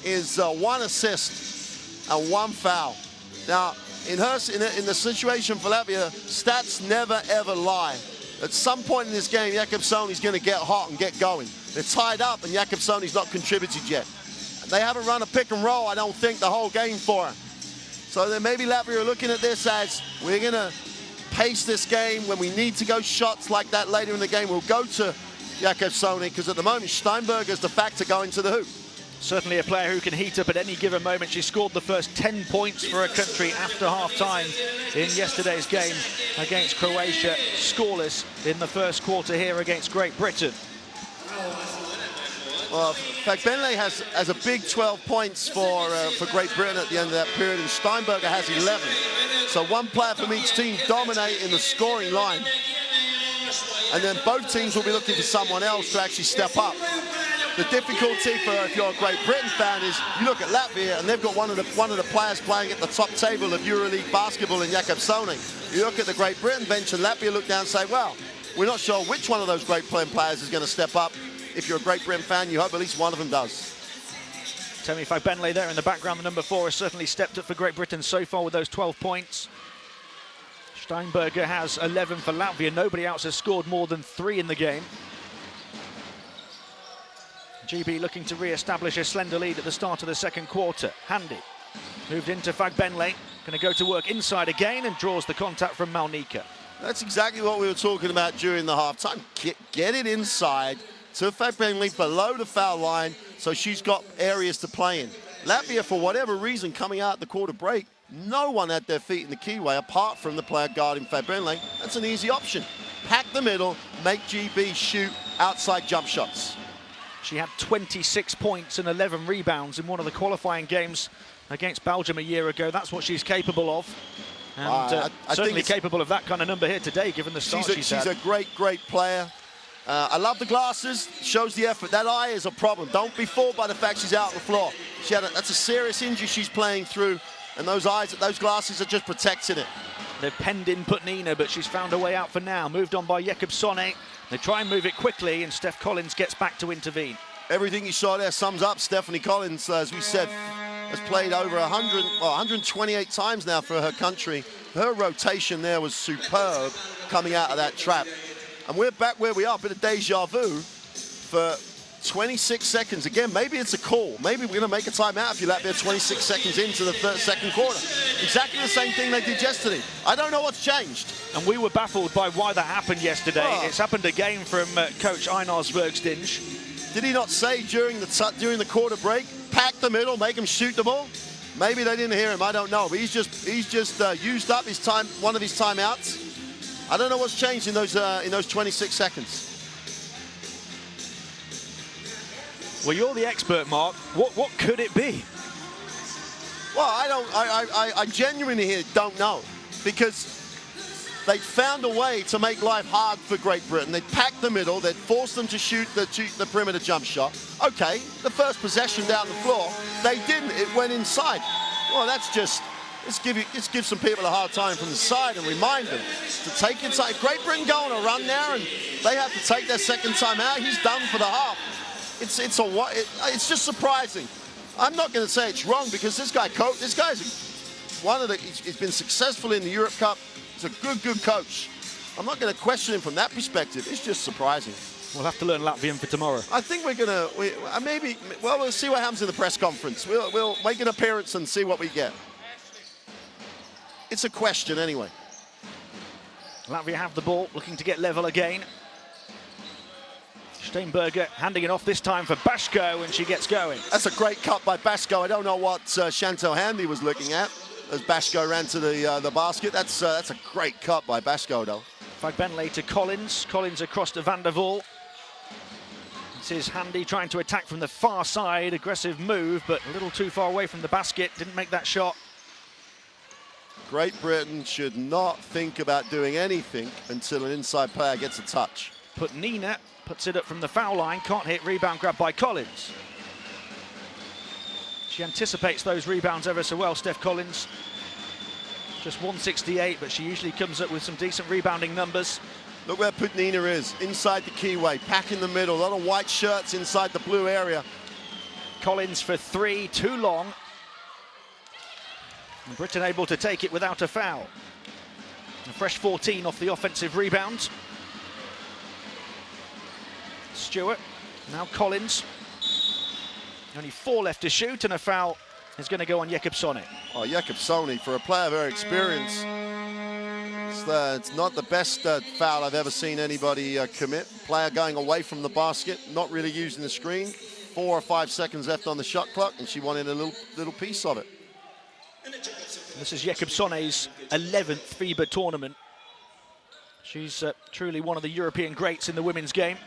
is 1 assist and 1 foul. Now, in the situation for Latvia, stats never, ever lie. At some point in this game, Jakobsoni's going to get hot and get going. They're tied up, and Jakobsoni's not contributed yet. They haven't run a pick and roll, I don't think, the whole game for her. So then maybe Latvia are looking at this as, we're going to pace this game. When we need to go shots like that later in the game, we'll go to Jakobsoni, because at the moment, Steinberger is the factor going to the hoop. Certainly a player who can heat up at any given moment. She scored the first 10 points for her country after half-time in yesterday's game against Croatia. Scoreless in the first quarter here against Great Britain. Well, Fagbenle has a big 12 points for Great Britain at the end of that period, and Steinberger has 11. So 1 player from each team dominating the scoring line. And then both teams will be looking for someone else to actually step up. The difficulty for, if you're a Great Britain fan, is you look at Latvia and they've got one of the players playing at the top table of EuroLeague basketball in Jakobsoni. You look at the Great Britain bench and Latvia look down and say, well, we're not sure which one of those Great Britain players is going to step up. If you're a Great Britain fan, you hope at least one of them does. Temi Fagbenle there in the background, the number 4, has certainly stepped up for Great Britain so far with those 12 points. Steinberger has 11 for Latvia. Nobody else has scored more than 3 in the game. GB looking to re-establish a slender lead at the start of the second quarter. Handy moved into Fagbenle, going to go to work inside again and draws the contact from Malnika. That's exactly what we were talking about during the halftime. Get it inside to Fagbenle below the foul line, so she's got areas to play in. Latvia, for whatever reason, coming out the quarter break, no one had their feet in the keyway apart from the player guarding Fagbenle. That's an easy option. Pack the middle, make GB shoot outside jump shots. She had 26 points and 11 rebounds in one of the qualifying games against Belgium a year ago. That's what she's capable of. And I certainly capable of that kind of number here today, given the start she's had. She's a great, great player. I love the glasses, shows the effort. That eye is a problem. Don't be fooled by the fact she's out on the floor. That's a serious injury she's playing through, and those glasses are just protecting it. They've penned in Putnina, but she's found a way out for now. Moved on by Jakobsoni. They try and move it quickly, and Steph Collins gets back to intervene. Everything you saw there sums up Stephanie Collins, as we said, has played over 128 times now for her country. Her rotation there was superb coming out of that trap. And we're back where we are, a bit of deja vu for 26 seconds. Again, maybe it's a call. Maybe we're going to make a timeout if you Latvia 26 seconds into the second quarter. Exactly the same thing they did yesterday. I don't know what's changed. And we were baffled by why that happened yesterday. Oh. It's happened again from coach Einar Svergstinch. Did he not say during the quarter break, pack the middle, make him shoot the ball? Maybe they didn't hear him. I don't know. But he's just used up his time, one of his timeouts. I don't know what's changed in those 26 seconds. Well, you're the expert, Mark. What could it be? Well, I genuinely don't know, because they found a way to make life hard for Great Britain. They packed the middle. They'd forced them to shoot the perimeter jump shot. Okay, the first possession down the floor, they didn't. It went inside. Well, that's just. Let's give some people a hard time from the side and remind them to take it. Great Britain go on a run now, and they have to take their second time out. He's done for the half. It's just surprising. I'm not going to say it's wrong, because this guy's he's been successful in the Europe Cup. He's a good coach. I'm not going to question him from that perspective. It's just surprising. We'll have to learn Latvian for tomorrow. I think we'll see what happens in the press conference. We'll make an appearance and see what we get. it's a question anyway. Latvia have the ball, looking to get level again. Steinberger handing it off this time for Bashko, and she gets going. That's a great cut by Bashko. I don't know what Chantal Handy was looking at as Bashko ran to the basket. That's a great cut by Bashko, though. Fagbenle to Collins. Collins across to Van der Waal. This is Handy trying to attack from the far side. Aggressive move, but a little too far away from the basket. Didn't make that shot. Great Britain should not think about doing anything until an inside player gets a touch. But Nina puts it up from the foul line. Can't hit. Rebound grab by Collins. She anticipates those rebounds ever so well, Steph Collins. Just 168, but she usually comes up with some decent rebounding numbers. Look where Putnina is, inside the keyway, pack in the middle, a lot of white shirts inside the blue area. Collins for three, too long. And Britain able to take it without a foul. A fresh 14 off the offensive rebound. Stewart, now Collins. Only 4 left to shoot, and a foul is going to go on Jakobsoni. Oh, Jakobsoni, for a player of her experience, it's not the best foul I've ever seen anybody commit. Player going away from the basket, not really using the screen. 4 or 5 seconds left on the shot clock, and she wanted a little piece of it. This is Jakobsoni's 11th FIBA tournament. She's truly one of the European greats in the women's game.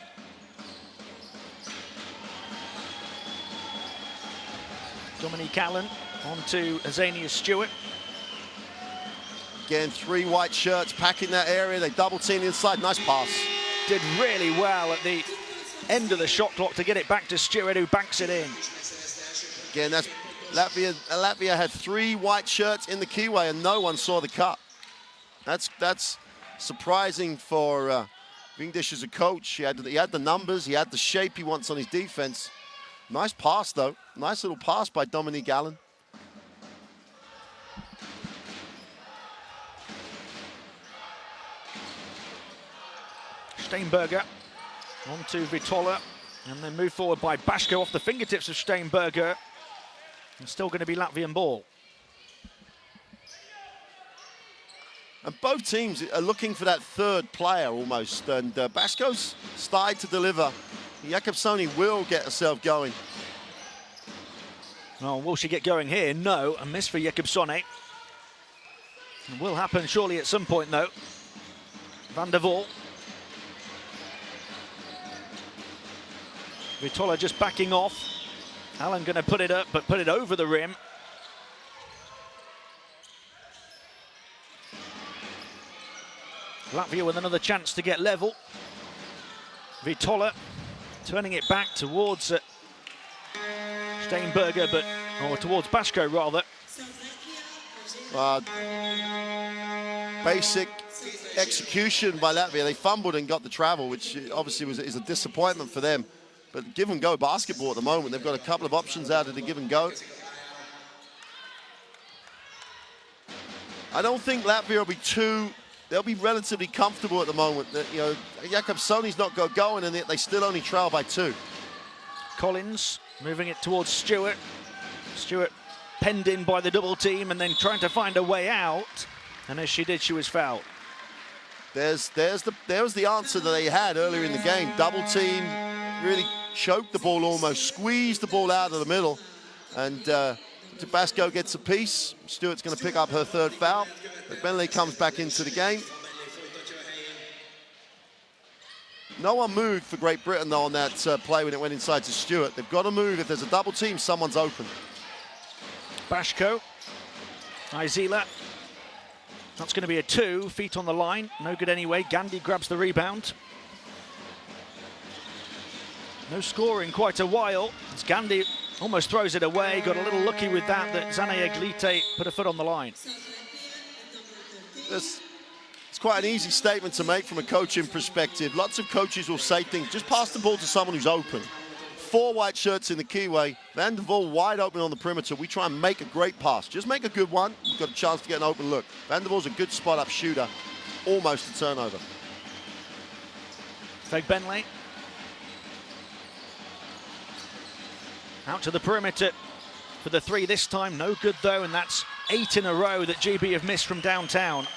Dominique Allen on to Azania Stewart. Again, 3 white shirts packing that area. They double team inside. Nice pass. Did really well at the end of the shot clock to get it back to Stewart, who banks it in. Again, that's Latvia had 3 white shirts in the keyway and no one saw the cut. That's surprising for Vingdish as a coach. He had the numbers, he had the shape he wants on his defense. Nice pass, though. Nice little pass by Dominique Allen. Steinberger on to Vitola, and then move forward by Bashko off the fingertips of Steinberger. And still going to be Latvian ball. And both teams are looking for that third player almost. And Bashko's started to deliver. Jakobsoni will get herself going. Oh, will she get going here? No, a miss for Jakobsoni. It will happen surely at some point, though. Van der Waal. Vitola just backing off. Allen going to put it up, but put it over the rim. Latvia with another chance to get level. Vitola turning it back towards Steinberger, or towards Bashko rather. Basic execution by Latvia. They fumbled and got the travel, which obviously is a disappointment for them. But give and go basketball at the moment. They've got a couple of options out of the give and go. I don't think Latvia will be they'll be relatively comfortable at the moment. You know, Jakobsoni's not going, and they still only trail by 2. Collins moving it towards Stewart. Stewart penned in by the double team and then trying to find a way out. And as she did, she was fouled. There was the answer that they had earlier in the game. Double team, really choked the ball almost, squeezed the ball out of the middle. And Tabasco gets a piece. Stewart's going to pick up her 3rd foul. But Bentley comes back into the game. No one moved for Great Britain, though, on that play when it went inside to Stewart. They've got to move. If there's a double team, someone's open. Bashko. Izila. That's going to be a 2. Feet on the line. No good anyway. Gandhi grabs the rebound. No score in quite a while. As Gandhi almost throws it away. Got a little lucky with that Zane Eglite put a foot on the line. It's quite an easy statement to make from a coaching perspective. Lots of coaches will say things, just pass the ball to someone who's open. 4 white shirts in the keyway. Van der Waal wide open on the perimeter. We try and make a great pass. Just make a good one. You've got a chance to get an open look. Van der Waal's a good spot-up shooter. Almost a turnover. Fagbenle. Out to the perimeter for the 3 this time. No good, though, and that's 8 in a row that GB have missed from downtown.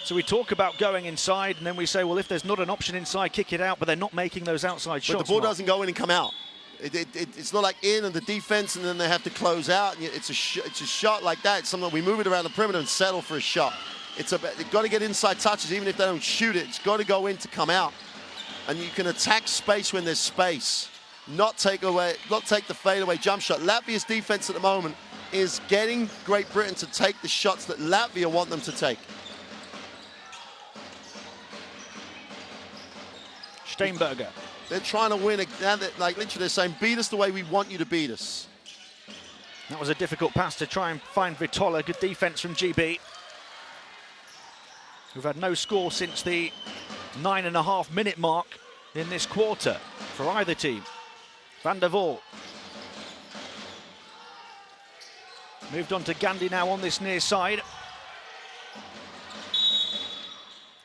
So we talk about going inside, and then we say, well, if there's not an option inside, kick it out, but they're not making those outside shots. But the ball doesn't go in and come out. It's not like in and the defense, and then they have to close out. It's a shot like that. It's something we move it around the perimeter and settle for a shot. They've got to get inside touches, even if they don't shoot it. It's got to go in to come out. And you can attack space when there's space, not take the fadeaway jump shot. Latvia's defense at the moment is getting Great Britain to take the shots that Latvia want them to take. Steinberger. They're trying to win. Like literally, they're saying, beat us the way we want you to beat us. That was a difficult pass to try and find Vitola. Good defense from GB. We've had no score since the 9.5-minute mark in this quarter for either team. Van der Waal. Moved on to Gandhi now on this near side.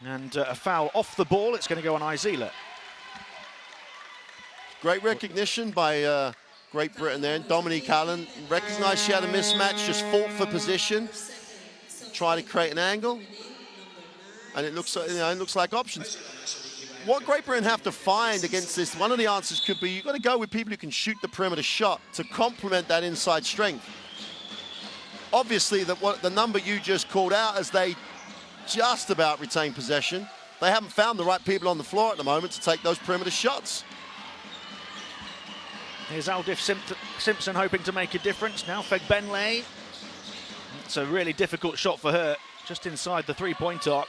And a foul off the ball. It's going to go on Izila. Great recognition by Great Britain there. Dominique Allen recognized she had a mismatch, just fought for position, tried to create an angle, and it looks like options. What Great Britain have to find against this, one of the answers could be you've got to go with people who can shoot the perimeter shot to complement that inside strength. Obviously, the number you just called out, as they just about retain possession, they haven't found the right people on the floor at the moment to take those perimeter shots. Here's Aldif Simpson hoping to make a difference. Now Fegbenle. It's a really difficult shot for her, just inside the three-point arc.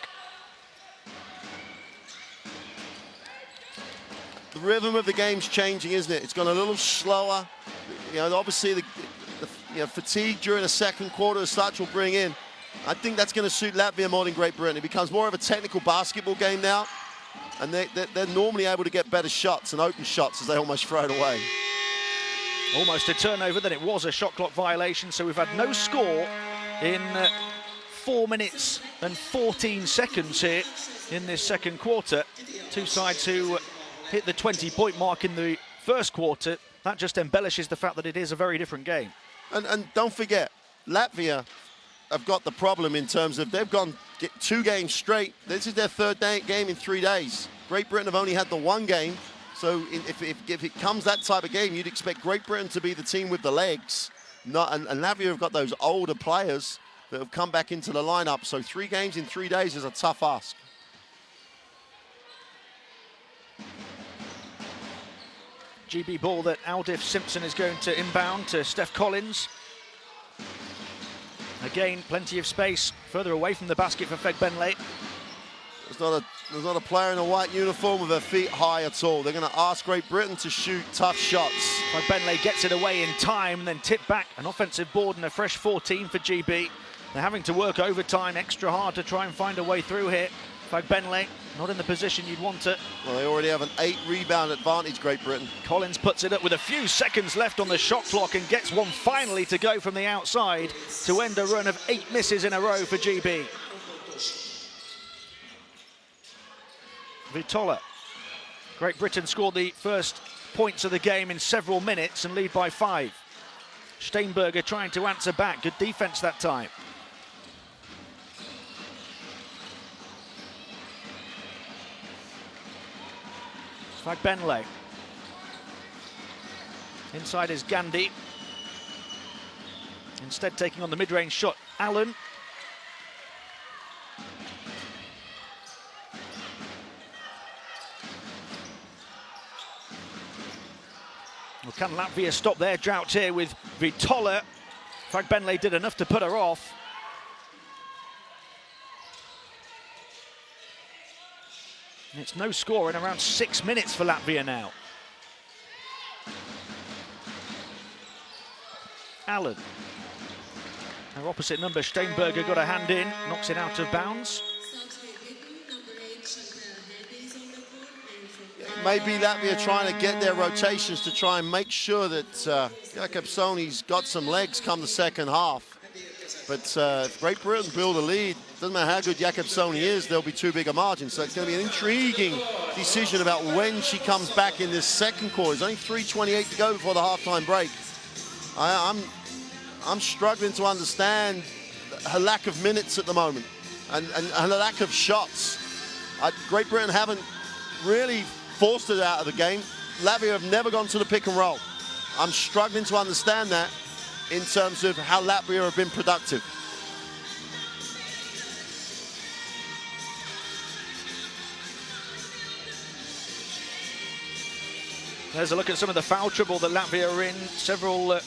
The rhythm of the game's changing, isn't it? It's gone a little slower. Obviously the fatigue during the second quarter, the Starch will bring in. I think that's going to suit Latvia more than Great Britain. It becomes more of a technical basketball game now, and they're normally able to get better shots and open shots as they almost throw it away. Almost a turnover, then it was a shot clock violation, so we've had no score in 4 minutes and 14 seconds here in this second quarter. Two sides who hit the 20-point mark in the first quarter. That just embellishes the fact that it is a very different game. And don't forget, Latvia have got the problem in terms of they've gone 2 games straight. This is their third game in 3 days. Great Britain have only had the 1 game. So if it comes that type of game, you'd expect Great Britain to be the team with the legs. And Latvia have got those older players that have come back into the lineup. So 3 games in 3 days is a tough ask. GB ball that Aldif Simpson is going to inbound to Steph Collins. Again, plenty of space further away from the basket for Fegbenle. There's not a player in a white uniform with their feet high at all. They're going to ask Great Britain to shoot tough shots. Fegbenle gets it away in time and then tipped back. An offensive board and a fresh 14 for GB. They're having to work overtime extra hard to try and find a way through here. Fegbenle not in the position you'd want it. Well, they already have an 8-rebound advantage, Great Britain. Collins puts it up with a few seconds left on the shot clock and gets one finally to go from the outside to end a run of 8 misses in a row for GB. Vitola. Great Britain scored the first points of the game in several minutes and lead by 5. Steinberger trying to answer back. Good defense that time. Fagbenle. Inside is Gandhi. Instead taking on the mid-range shot, Allen. Well, can Latvia stop their drought here with Vitola? Fagbenle did enough to put her off. And it's no score in around 6 minutes for Latvia now. Allen. Her opposite number, Steinberger, got a hand in, knocks it out of bounds. Maybe Latvia trying to get their rotations to try and make sure that Jakobsoni's got some legs come the second half. But if Great Britain build a lead, doesn't matter how good Jakobsoni is, there'll be too big a margin. So it's going to be an intriguing decision about when she comes back in this second quarter. There's only 3:28 to go before the halftime break. I'm struggling to understand her lack of minutes at the moment and her lack of shots. Great Britain haven't really forced it out of the game. Latvia have never gone to the pick and roll. I'm struggling to understand that in terms of how Latvia have been productive. There's a look at some of the foul trouble that Latvia are in. Several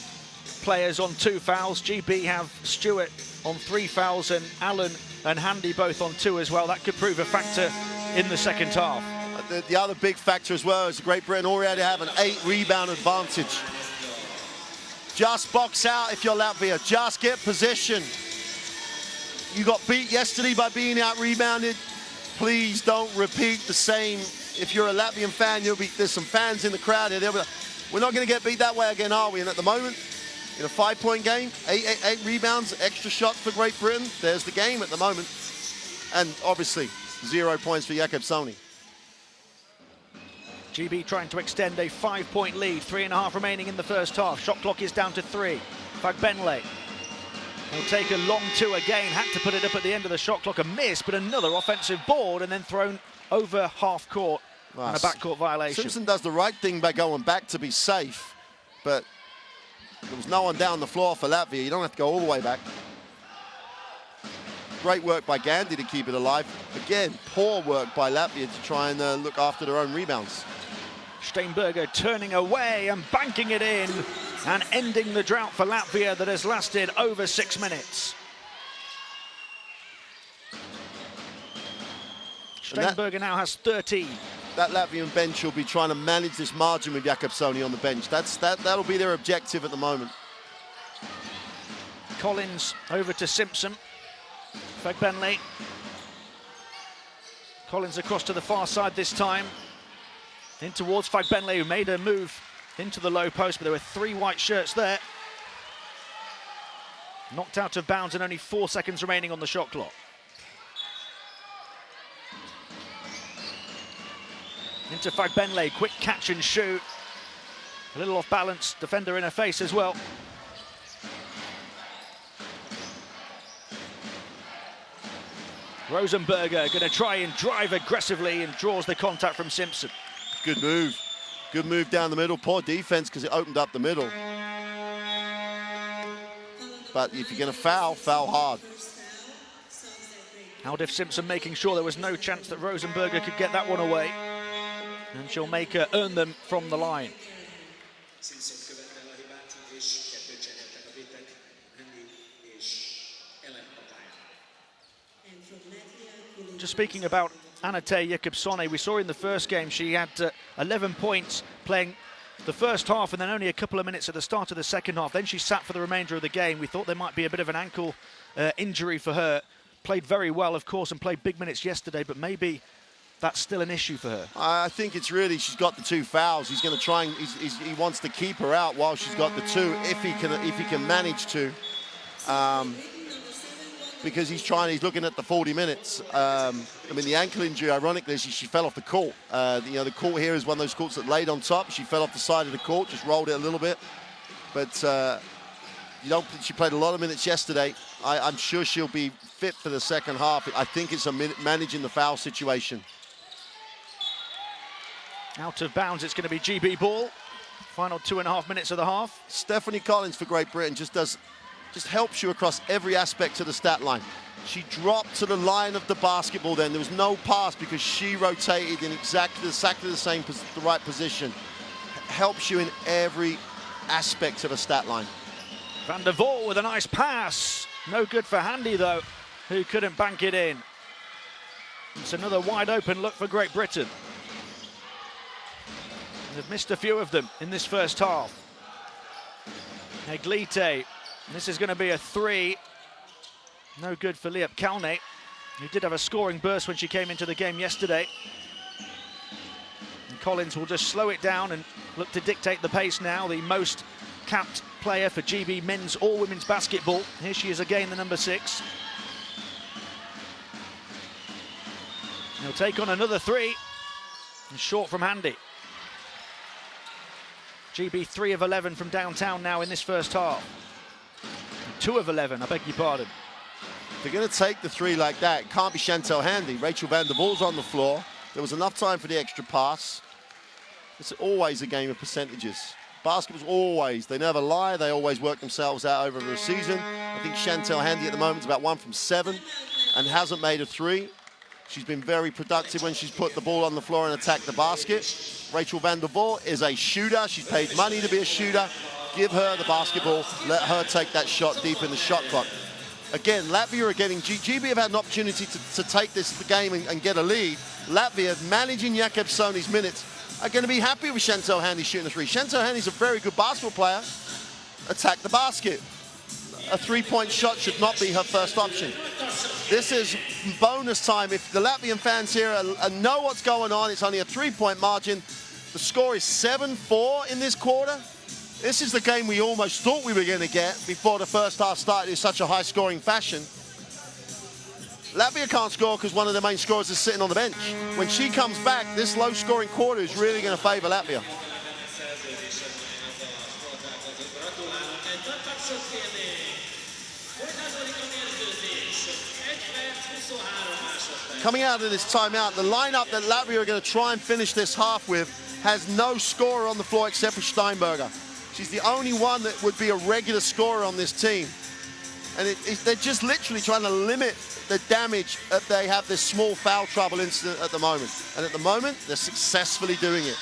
players on 2 fouls. GB have Stewart on 3 fouls and Allen and Handy both on 2 as well. That could prove a factor in the second half. The other big factor as well is Great Britain already have an 8 rebound advantage. Just box out if you're Latvia. Just get position. You got beat yesterday by being out rebounded. Please don't repeat the same. If you're a Latvian fan, there's some fans in the crowd here. We're not going to get beat that way again, are we? And at the moment, in a 5-point game, 8 rebounds, extra shots for Great Britain. There's the game at the moment. And obviously, 0 points for Jakub Sony. GB trying to extend a 5-point lead, 3.5 remaining in the first half. Shot clock is down to 3. Fagbenle will take a long 2 again, had to put it up at the end of the shot clock, a miss, but another offensive board and then thrown over half court and a backcourt violation. Simpson does the right thing by going back to be safe, but there was no one down the floor for Latvia. You don't have to go all the way back. Great work by Gandhi to keep it alive. Again, poor work by Latvia to try and look after their own rebounds. Steinberger turning away and banking it in and ending the drought for Latvia that has lasted over 6 minutes. Steinberger now has 13. That Latvian bench will be trying to manage this margin with Jakub Sony on the bench. That'll be their objective at the moment. Collins over to Simpson. Fagbenle. Collins across to the far side this time. In towards Fagbenle, who made a move into the low post, but there were 3 white shirts there. Knocked out of bounds and only 4 seconds remaining on the shot clock. Into Fagbenle, quick catch and shoot. A little off balance, defender in her face as well. Rosenberger going to try and drive aggressively and draws the contact from Simpson. Good move. Good move down the middle. Poor defense because it opened up the middle. But if you're going to foul, foul hard. Haldif Simpson making sure there was no chance that Rosenberger could get that one away. And she'll make her earn them from the line. Just speaking about Anate Jakubsone, we saw in the first game she had 11 points playing the first half and then only a couple of minutes at the start of the second half. Then she sat for the remainder of the game. We thought there might be a bit of an ankle injury for her. Played very well, of course, and played big minutes yesterday, but maybe that's still an issue for her. I think it's really, she's got the 2 fouls. He's going to try and he wants to keep her out while she's got the 2, if he can manage to. Because he's looking at the 40 minutes. I mean, the ankle injury, ironically, she fell off the court. The court here is one of those courts that laid on top. She fell off the side of the court, just rolled it a little bit. But she played a lot of minutes yesterday. I'm sure she'll be fit for the second half. I think it's managing the foul situation. Out of bounds, it's going to be GB ball. Final 2.5 minutes of the half. Stephanie Collins for Great Britain just helps you across every aspect of the stat line. She dropped to the line of the basketball then. There was no pass because she rotated in exactly the right position. Helps you in every aspect of a stat line. Van der Voort with a nice pass. No good for Handy, though, who couldn't bank it in. It's another wide open look for Great Britain. They've missed a few of them in this first half. Eglite. This is going to be a 3. No good for Liep Kalne, who did have a scoring burst when she came into the game yesterday. And Collins will just slow it down and look to dictate the pace now. The most capped player for GB men's or women's basketball. Here she is again, the number 6. He'll take on another 3. And short from Handy. GB 3 of 11 from downtown now in this first half. 2 of 11, I beg your pardon. If they're going to take the three like that, it can't be Chantal Handy. Rachel van der Voort's on the floor. There was enough time for the extra pass. It's always a game of percentages. Basketball's always, they never lie, they always work themselves out over the season. I think Chantal Handy at the moment is about 1 from 7 and hasn't made a three. She's been very productive when she's put the ball on the floor and attacked the basket. Rachel van der Voort is a shooter. She's paid money to be a shooter. Give her the basketball, let her take that shot deep in the shot clock. Again, Latvia are getting, GB have had an opportunity to take this game and get a lead. Latvia, managing Jakobsoni's minutes, are going to be happy with Chantal Handy shooting the three. Chantal Handy's a very good basketball player. Attack the basket. A three-point shot should not be her first option. This is bonus time. If the Latvian fans here know what's going on, it's only a three-point margin. The score is 7-4 in this quarter. This is the game we almost thought we were going to get before the first half started in such a high-scoring fashion. Latvia can't score because one of the main scorers is sitting on the bench. When she comes back, this low-scoring quarter is really going to favour Latvia. Coming out of this timeout, the lineup that Latvia are going to try and finish this half with has no scorer on the floor except for Steinberger. She's the only one that would be a regular scorer on this team. And they're just literally trying to limit the damage if they have this small foul trouble incident at the moment. And at the moment, they're successfully doing it.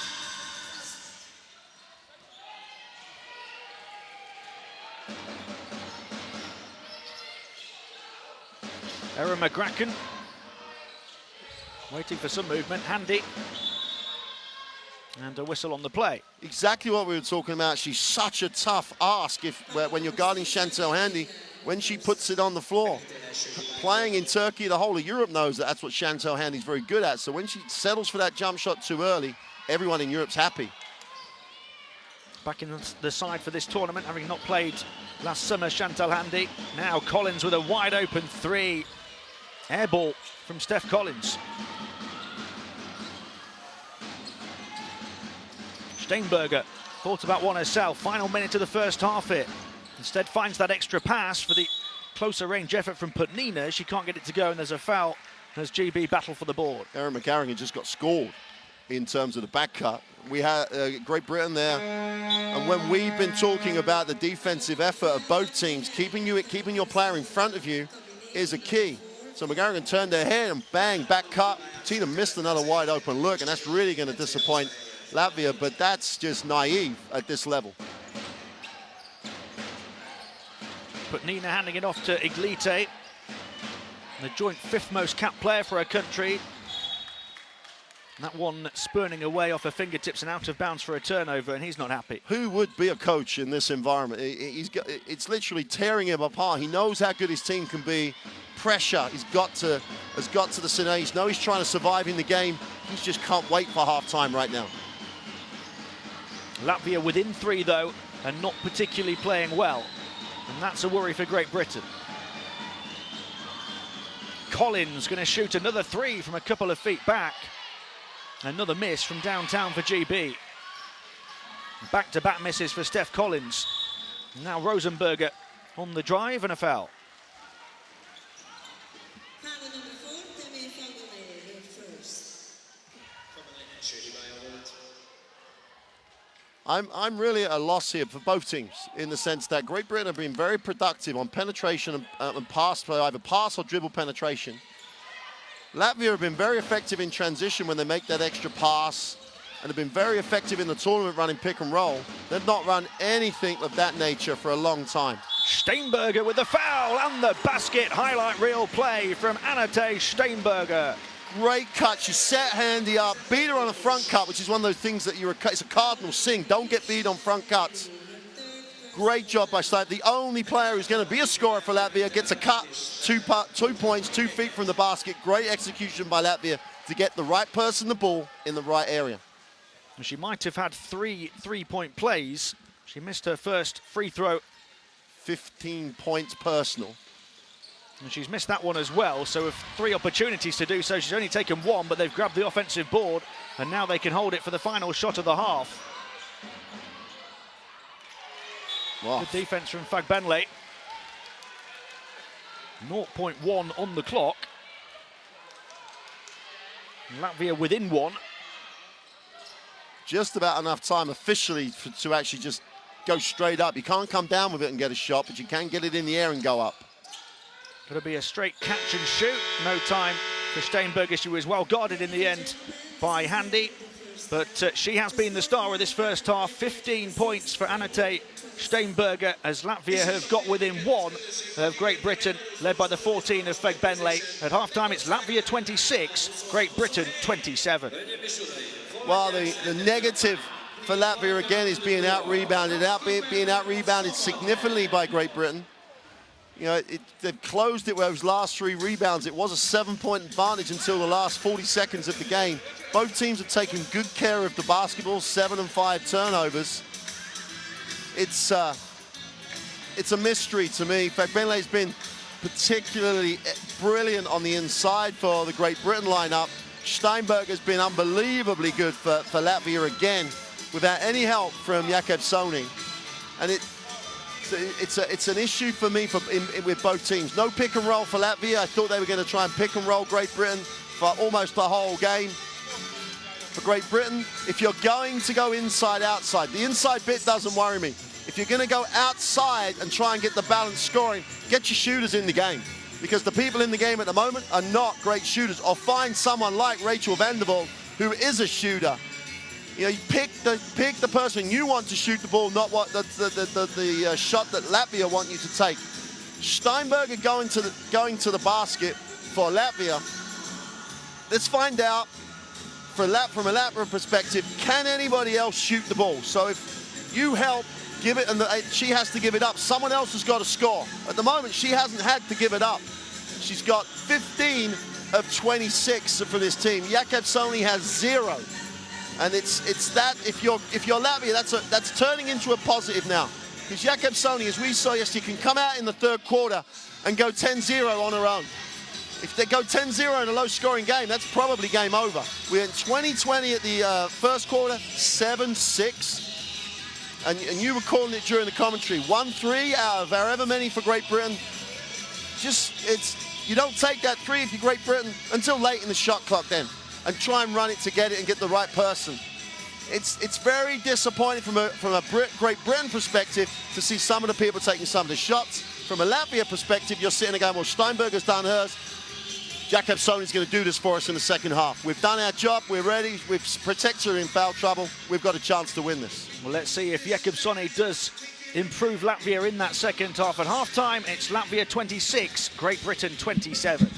Erin McGracken waiting for some movement. Handy. And a whistle on the play. Exactly what we were talking about. She's such a tough ask when you're guarding Chantal Handy, when she puts it on the floor. Playing in Turkey, the whole of Europe knows that that's what Chantal Handy's very good at. So when she settles for that jump shot too early, everyone in Europe's happy. Back in the side for this tournament, having not played last summer, Chantal Handy. Now Collins with a wide open three. Air ball from Steph Collins. Steinberger thought about one herself. Final minute of the first half here. Instead finds that extra pass for the closer range effort from Putnina. She can't get it to go and there's a foul as GB battle for the board. Erin McGarrigan just got scored in terms of the back cut. We had Great Britain there. And when we've been talking about the defensive effort of both teams, keeping your player in front of you is a key. So McGarrigan turned her head and bang, back cut. Tina missed another wide open look and that's really going to disappoint Latvia, but that's just naive at this level. Putnina handing it off to Iglite, the joint 5th most capped player for her country. And that one spurning away off her fingertips and out of bounds for a turnover, and he's not happy. Who would be a coach in this environment? It's literally tearing him apart. He knows how good his team can be. Pressure has got to the Sinais. Now he's trying to survive in the game. He just can't wait for half-time right now. Latvia within 3 though, and not particularly playing well. And that's a worry for Great Britain. Collins going to shoot another 3 from a couple of feet back. Another miss from downtown for GB. Back-to-back misses for Steph Collins. Now Rosenberger on the drive and a foul. I'm really at a loss here for both teams in the sense that Great Britain have been very productive on penetration and pass play, either pass or dribble penetration. Latvia have been very effective in transition when they make that extra pass and have been very effective in the tournament running pick and roll. They've not run anything of that nature for a long time. Steinberger with the foul and the basket. Highlight reel play from Anate Steinberger. Great cut. She set Handy up, beat her on a front cut, which is one of those things that it's a cardinal sin. Don't get beat on front cuts. Great job by Stein. The only player who's going to be a scorer for Latvia gets a cut, 2 points, 2 feet from the basket. Great execution by Latvia to get the right person the ball in the right area. She might have had 3 three-point plays. She missed her first free throw. 15 points personal. And she's missed that one as well, so with 3 opportunities to do so, she's only taken 1, but they've grabbed the offensive board, and now they can hold it for the final shot of the half. Wow. Good defense from Fagbenle. 0.1 on the clock. Latvia within one. Just about enough time officially to actually just go straight up. You can't come down with it and get a shot, but you can get it in the air and go up. Going to be a straight catch and shoot. No time for Steinberger. She was well guarded in the end by Handy, but she has been the star of this first half. 15 points for Anette Steinberger as Latvia have got within one of Great Britain, led by the 14 of Fagbenle. At halftime, it's Latvia 26, Great Britain 27. Well, the negative for Latvia again is being out-rebounded, being out-rebounded significantly by Great Britain. You know, they've closed it with those last 3 rebounds. It was a 7-point advantage until the last 40 seconds of the game. Both teams have taken good care of the basketball, 7 and 5 turnovers. It's a mystery to me. Fagbenle's been particularly brilliant on the inside for the Great Britain lineup. Steinberger's been unbelievably good for Latvia again, without any help from Jakobsoni. And it's an issue for me with both teams. No pick and roll for Latvia. I thought they were going to try and pick and roll Great Britain for almost the whole game. For Great Britain, if you're going to go inside, outside, the inside bit doesn't worry me. If you're going to go outside and try and get the balanced scoring, get your shooters in the game. Because the people in the game at the moment are not great shooters. Or find someone like Rachel Vanderbilt, who is a shooter. You know, you pick the person you want to shoot the ball, not what the shot that Latvia want you to take. Steinberger going to the basket for Latvia. Let's find out from a Latvia perspective, can anybody else shoot the ball? So if you help give it, and she has to give it up, someone else has got to score. At the moment, she hasn't had to give it up. She's got 15 of 26 for this team. Jakobsoni has 0. And it's that if you're Latvia, that's turning into a positive now. Because Jakobsoni, as we saw yesterday, can come out in the third quarter and go 10-0 on her own. If they go 10-0 in a low-scoring game, that's probably game over. We're in 20-20 at the first quarter, 7-6. And you were calling it during the commentary. 1-3 out of however many for Great Britain. You don't take that 3 if you're Great Britain until late in the shot clock then. And try and run it to get it and get the right person. It's very disappointing from a Great Britain perspective to see some of the people taking some of the shots. From a Latvia perspective, you're sitting there going, well, Steinberger's done hers. Jakobsoni's going to do this for us in the second half. We've done our job. We're ready. We've protected her in foul trouble. We've got a chance to win this. Well, let's see if Jakobsoni does improve Latvia in that second half. At halftime, it's Latvia 26, Great Britain 27.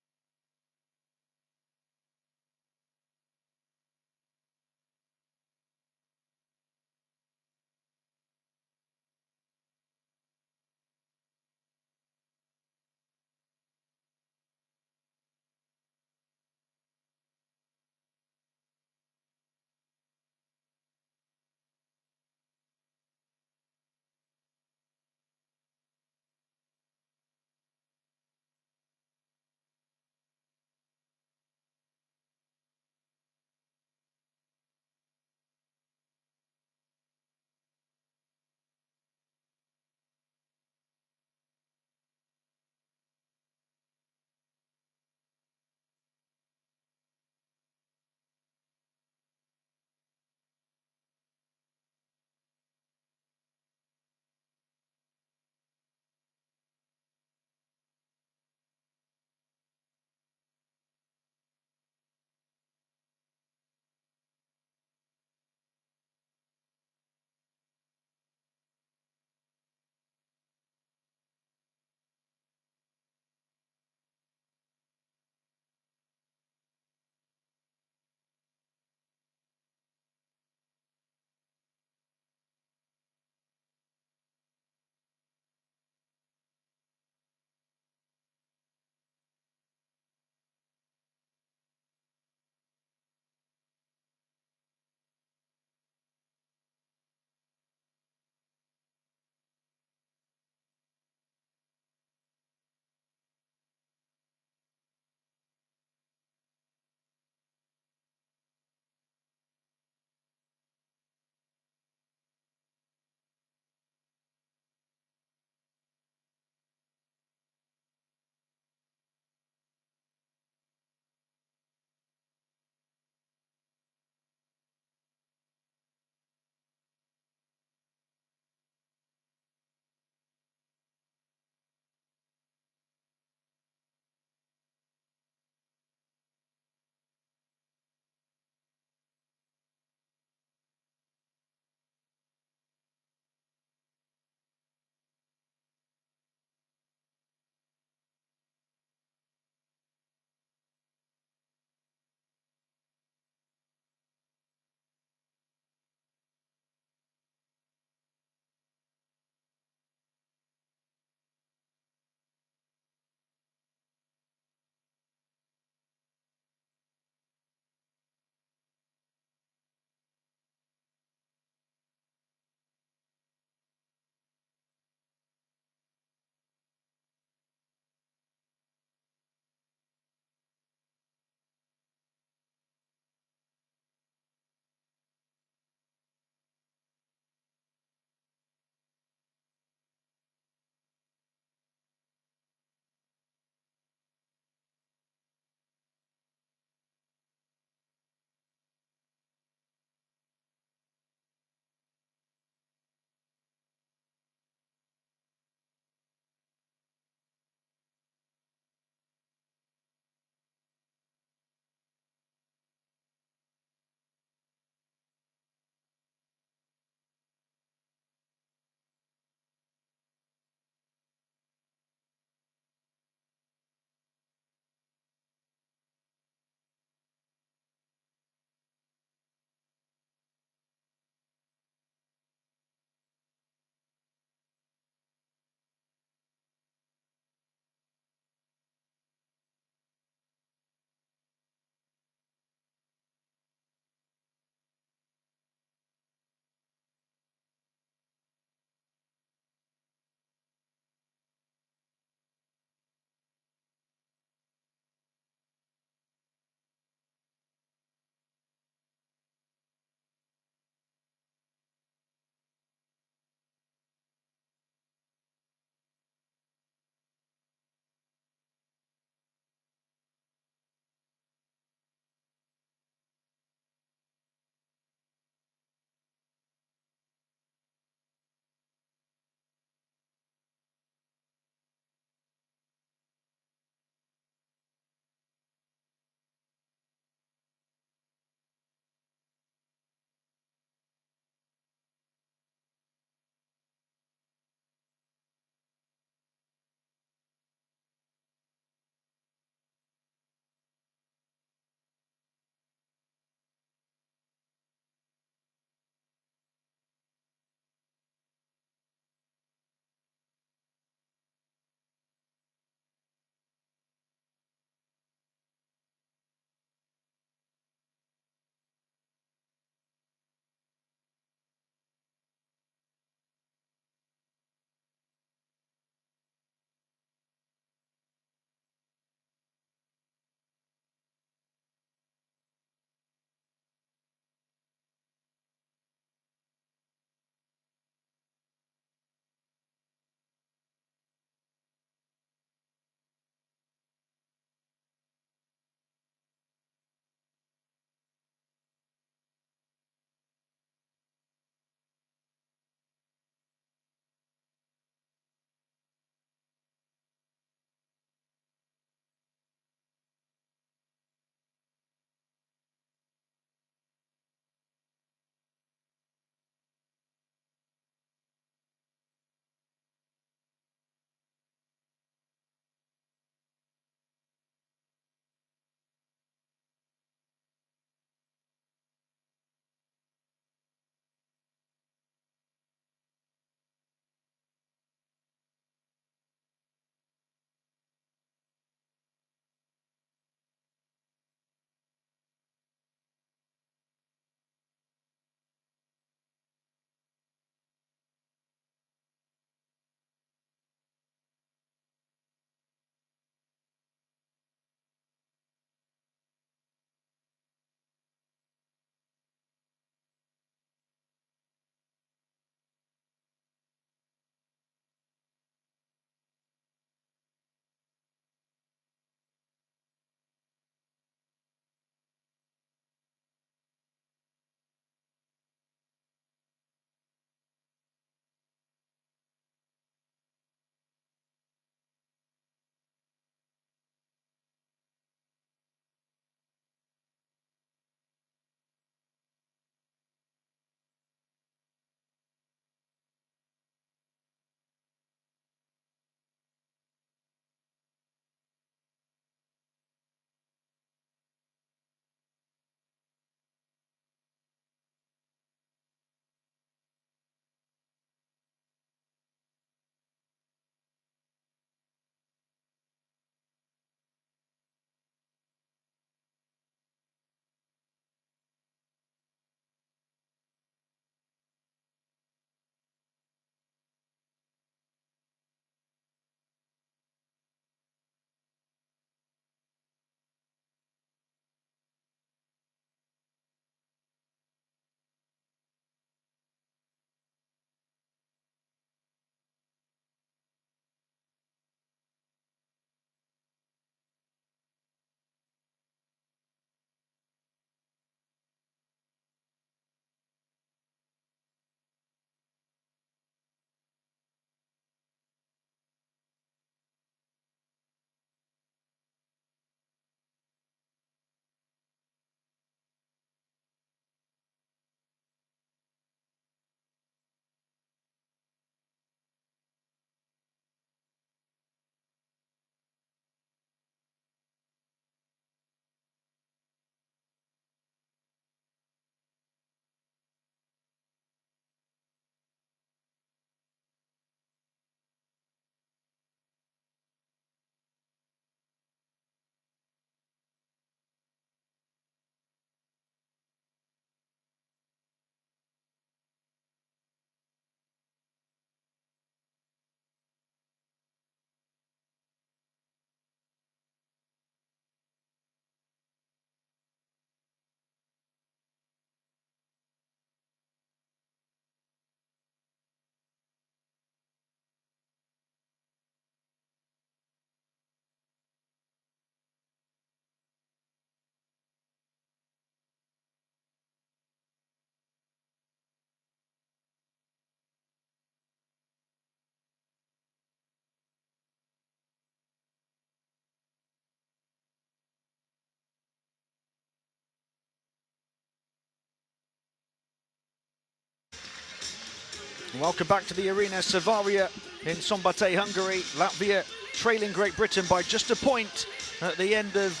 Welcome back to the arena, Savaria in Szombathely, Hungary. Latvia trailing Great Britain by just a point at the end of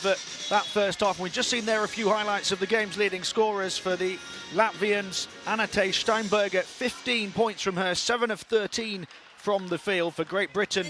that first half. We've just seen there a few highlights of the game's leading scorers for the Latvians. Anate Steinberger, 15 points from her, 7 of 13 from the field. For Great Britain,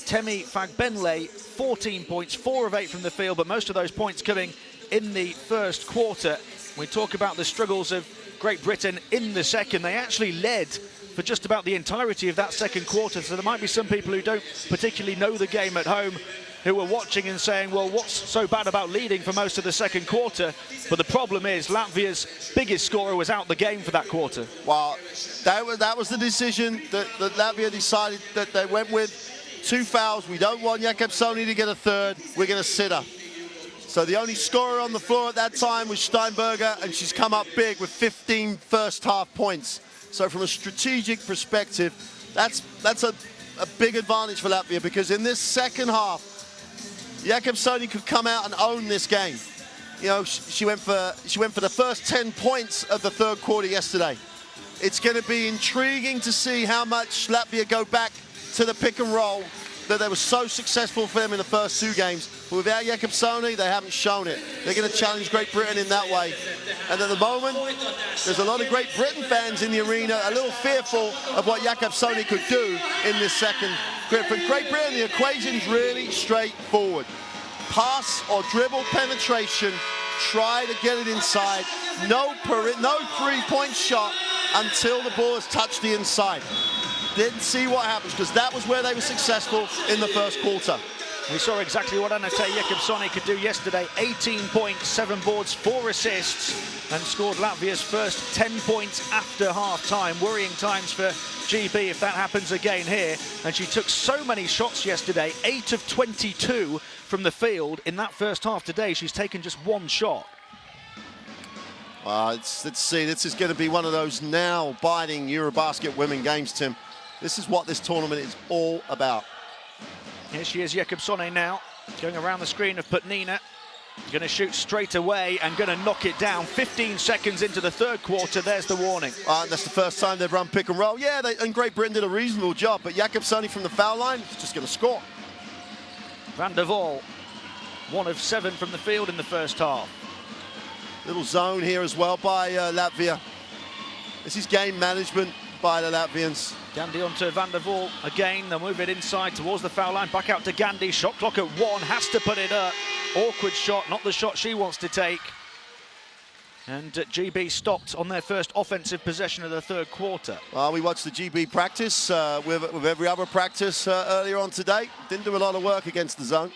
Temi Fagbenle, 14 points, 4 of 8 from the field, but most of those points coming in the first quarter. We talk about the struggles of Great Britain in the second. They actually led for just about the entirety of that second quarter, so there might be some people who don't particularly know the game at home who were watching and saying, well, what's so bad about leading for most of the second quarter? But the problem is Latvia's biggest scorer was out the game for that quarter. Well, that was the decision that Latvia decided, that they went with. 2 fouls. We don't want Jakobsoni to get a third. We're going to sit her. So the only scorer on the floor at that time was Steinberger, and she's come up big with 15 first half points. So from a strategic perspective, that's a big advantage for Latvia, because in this second half, Jakobsoni could come out and own this game. You know, she went for the first 10 points of the third quarter yesterday. It's going to be intriguing to see how much Latvia go back to the pick and roll that they were so successful for them in the first 2 games. But without Jakobsoni, they haven't shown it. They're going to challenge Great Britain in that way. And at the moment, there's a lot of Great Britain fans in the arena a little fearful of what Jakobsoni could do in this second. For Great Britain, the equation's really straightforward. Pass or dribble penetration, try to get it inside. No 3-point shot until the ball has touched the inside. Didn't see what happens, because that was where they were successful in the first quarter. We saw exactly what Anate Jakobsoni could do yesterday. 18 points, 7 boards, 4 assists, and scored Latvia's first 10 points after half-time. Worrying times for GB if that happens again here. And she took so many shots yesterday, 8 of 22 from the field. In that first half today, she's taken just 1 shot. Let's see, this is going to be one of those nail-biting EuroBasket women games, Tim. This is what this tournament is all about. Here she is, Jakobsoni now, going around the screen of Putnina. Going to shoot straight away and going to knock it down. 15 seconds into the third quarter, there's the warning. That's the first time they've run pick and roll. Yeah, and Great Britain did a reasonable job, but Jakobsoni from the foul line is just going to score. Van der Waal, 1 of 7 from the field in the first half. Little zone here as well by Latvia. This is game management by the Latvians. Gandhi onto Van der Waal again. They'll move it inside towards the foul line. Back out to Gandhi. Shot clock at 1. Has to put it up. Awkward shot. Not the shot she wants to take. And GB stopped on their first offensive possession of the third quarter. Well, we watched the GB practice with every other practice earlier on today. Didn't do a lot of work against the zone.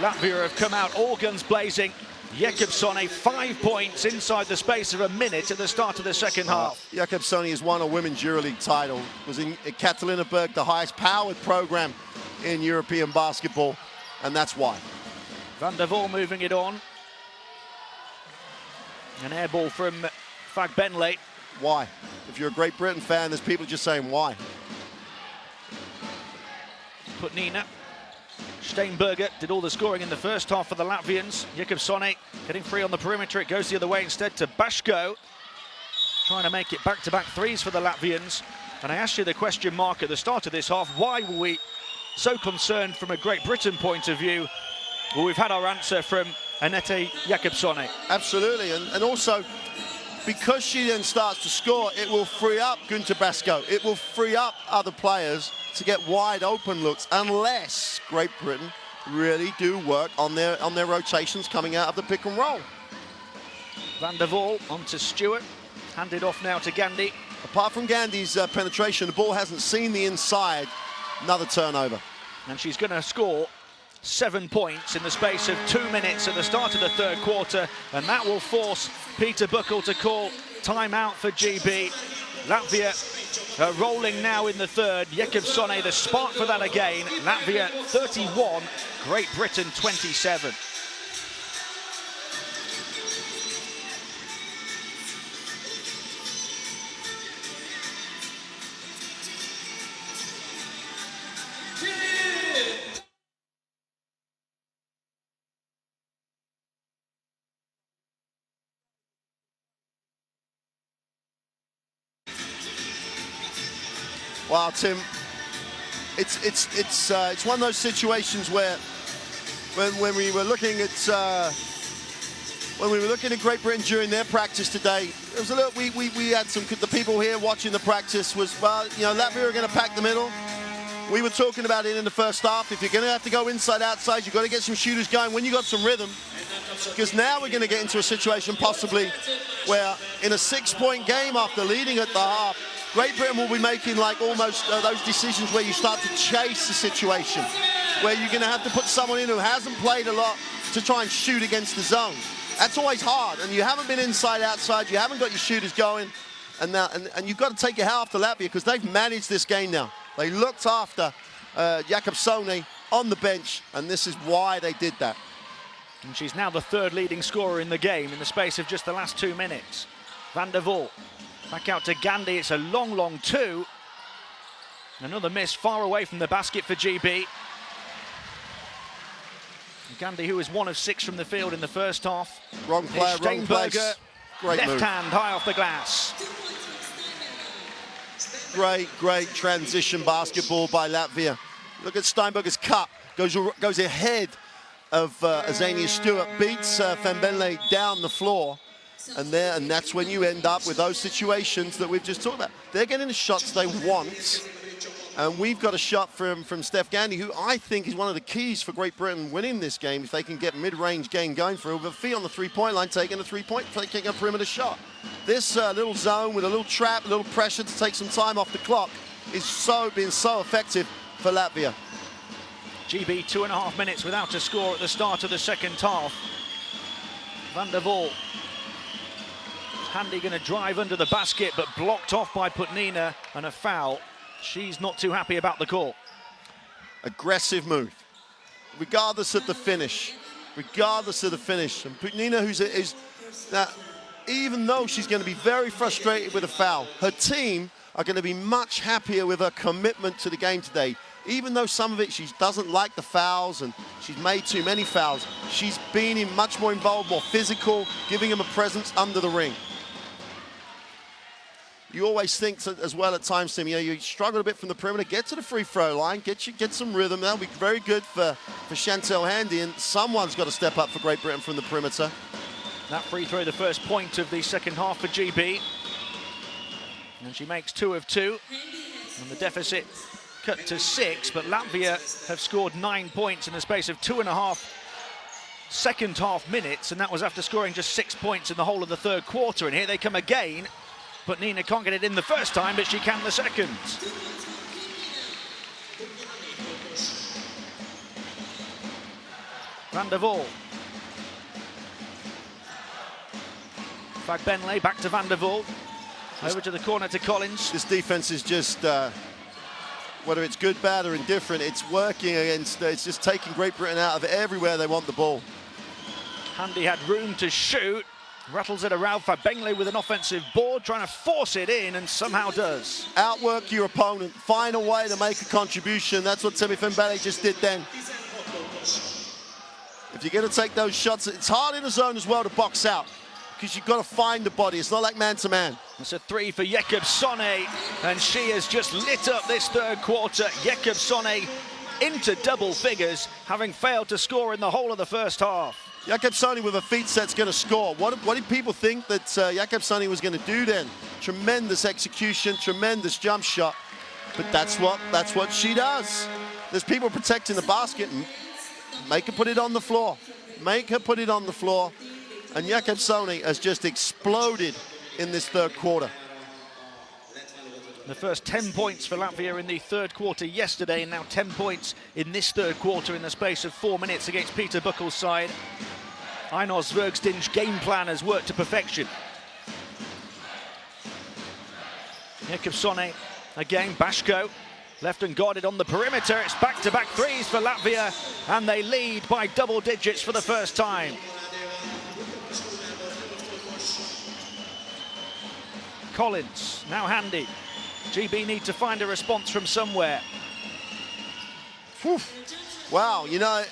Latvia have come out all guns blazing. Jakobsoni, 5 points inside the space of a minute at the start of the second half. Jakobsoni has won a Women's EuroLeague title. Was in Katarineburg, the highest powered program in European basketball, and that's why. Van der Waal moving it on. An air ball from Fagbenle. Why? If you're a Great Britain fan, there's people just saying why. Putnina. Steinberger did all the scoring in the first half for the Latvians. Jakobsoni getting free on the perimeter. It goes the other way instead to Bashko. Trying to make it back-to-back threes for the Latvians. And I asked you the question mark at the start of this half. Why were we so concerned from a Great Britain point of view? Well, we've had our answer from Anate Jakobsoni. Absolutely, and also, because she then starts to score, it will free up Günter Bashko. It will free up other players to get wide open looks, unless Great Britain really do work on their rotations coming out of the pick and roll. Van der Waal onto Stewart, handed off now to Gandhi. Apart from Gandhi's penetration, the ball hasn't seen the inside. Another turnover. And she's going to score 7 points in the space of 2 minutes at the start of the third quarter, and that will force Peter Buchel to call timeout for GB. Latvia rolling now in the third. Jakobsoni the spark for that again. Latvia 31, Great Britain 27. Wow, Tim, it's one of those situations where when we were looking at Great Britain during their practice today, it was a little, we had the people here watching the practice was, well, you know, Latvia are going to pack the middle. We were talking about it in the first half. If you're going to have to go inside, outside, you've got to get some shooters going when you got some rhythm. Because now we're going to get into a situation possibly where in a 6-point game after leading at the half, Great Britain will be making like almost those decisions where you start to chase the situation, where you're going to have to put someone in who hasn't played a lot to try and shoot against the zone. That's always hard, and you haven't been inside, outside, you haven't got your shooters going, and you've got to take your hat off to Latvia because they've managed this game now. They looked after Jakobsone on the bench, and this is why they did that. And she's now the third leading scorer in the game in the space of just the last 2 minutes. Van der Voort back out to Gandhi. It's a long, long two. Another miss far away from the basket for GB. Gandhi, who was 1 of 6 from the field in the first half. Wrong player, wrong place. Great left move. hand high off the glass. Great transition basketball by Latvia. Look at Steinberger's cut. Goes ahead of Azania Stewart, beats Fembenle down the floor. And that's when you end up with those situations that we've just talked about. They're getting the shots they want. And we've got a shot from Steph Gandhi, who I think is one of the keys for Great Britain winning this game if they can get mid-range game going for her with a feet on the three-point line, taking a perimeter shot. This little zone with a little trap, a little pressure to take some time off the clock is been so effective for Latvia. GB 2.5 minutes without a score at the start of the second half. Van der Voort. Handy going to drive under the basket, but blocked off by Putnina, and a foul. She's not too happy about the call. Aggressive move, regardless of the finish. Regardless of the finish. And Putnina, even though she's going to be very frustrated with a foul, her team are going to be much happier with her commitment to the game today. Even though some of it she doesn't like the fouls and she's made too many fouls, she's been much more involved, more physical, giving them a presence under the ring. You always think as well at times, Tim, you know, you struggle a bit from the perimeter, get to the free throw line, get some rhythm. That'll be very good for Chantel Handy, and someone's got to step up for Great Britain from the perimeter. That free throw, the first point of the second half for GB. And she makes 2 of 2. And the deficit cut to 6, but Latvia have scored 9 points in the space of 2.5 second half minutes, and that was after scoring just 6 points in the whole of the third quarter. And here they come again. But Nina can't get it in the first time, but she can the second. Van der Voort. Fagbenle back to Van der Voort. Over to the corner to Collins. This defense is just, whether it's good, bad, or indifferent, it's working against, it's just taking Great Britain out of everywhere they want the ball. Handy had room to shoot. Rattles it around for Bengley with an offensive board, trying to force it in, and somehow does. Outwork your opponent, find a way to make a contribution. That's what Temi Fembele just did then. If you're going to take those shots, it's hard in the zone as well to box out, because you've got to find the body. It's not like man-to-man. It's a 3 for Jakobsone, and she has just lit up this third quarter. Jakobsone into double figures, having failed to score in the whole of the first half. Jakobsone with a feat set's going to score. What did people think that Jakobsone was going to do then? Tremendous execution, tremendous jump shot. But that's what she does. There's people protecting the basket. And make her put it on the floor. Make her put it on the floor. And Jakobsone has just exploded in this third quarter. The first 10 points for Latvia in the third quarter yesterday, and now 10 points in this third quarter in the space of 4 minutes against Peter Buckle's side. Einar Zwergstin's game plan has worked to perfection. Jakobsone again, Bashko left and guarded on the perimeter. It's back-to-back threes for Latvia, and they lead by double digits for the first time. Collins, now Handy. GB need to find a response from somewhere. Whew. Wow, you know,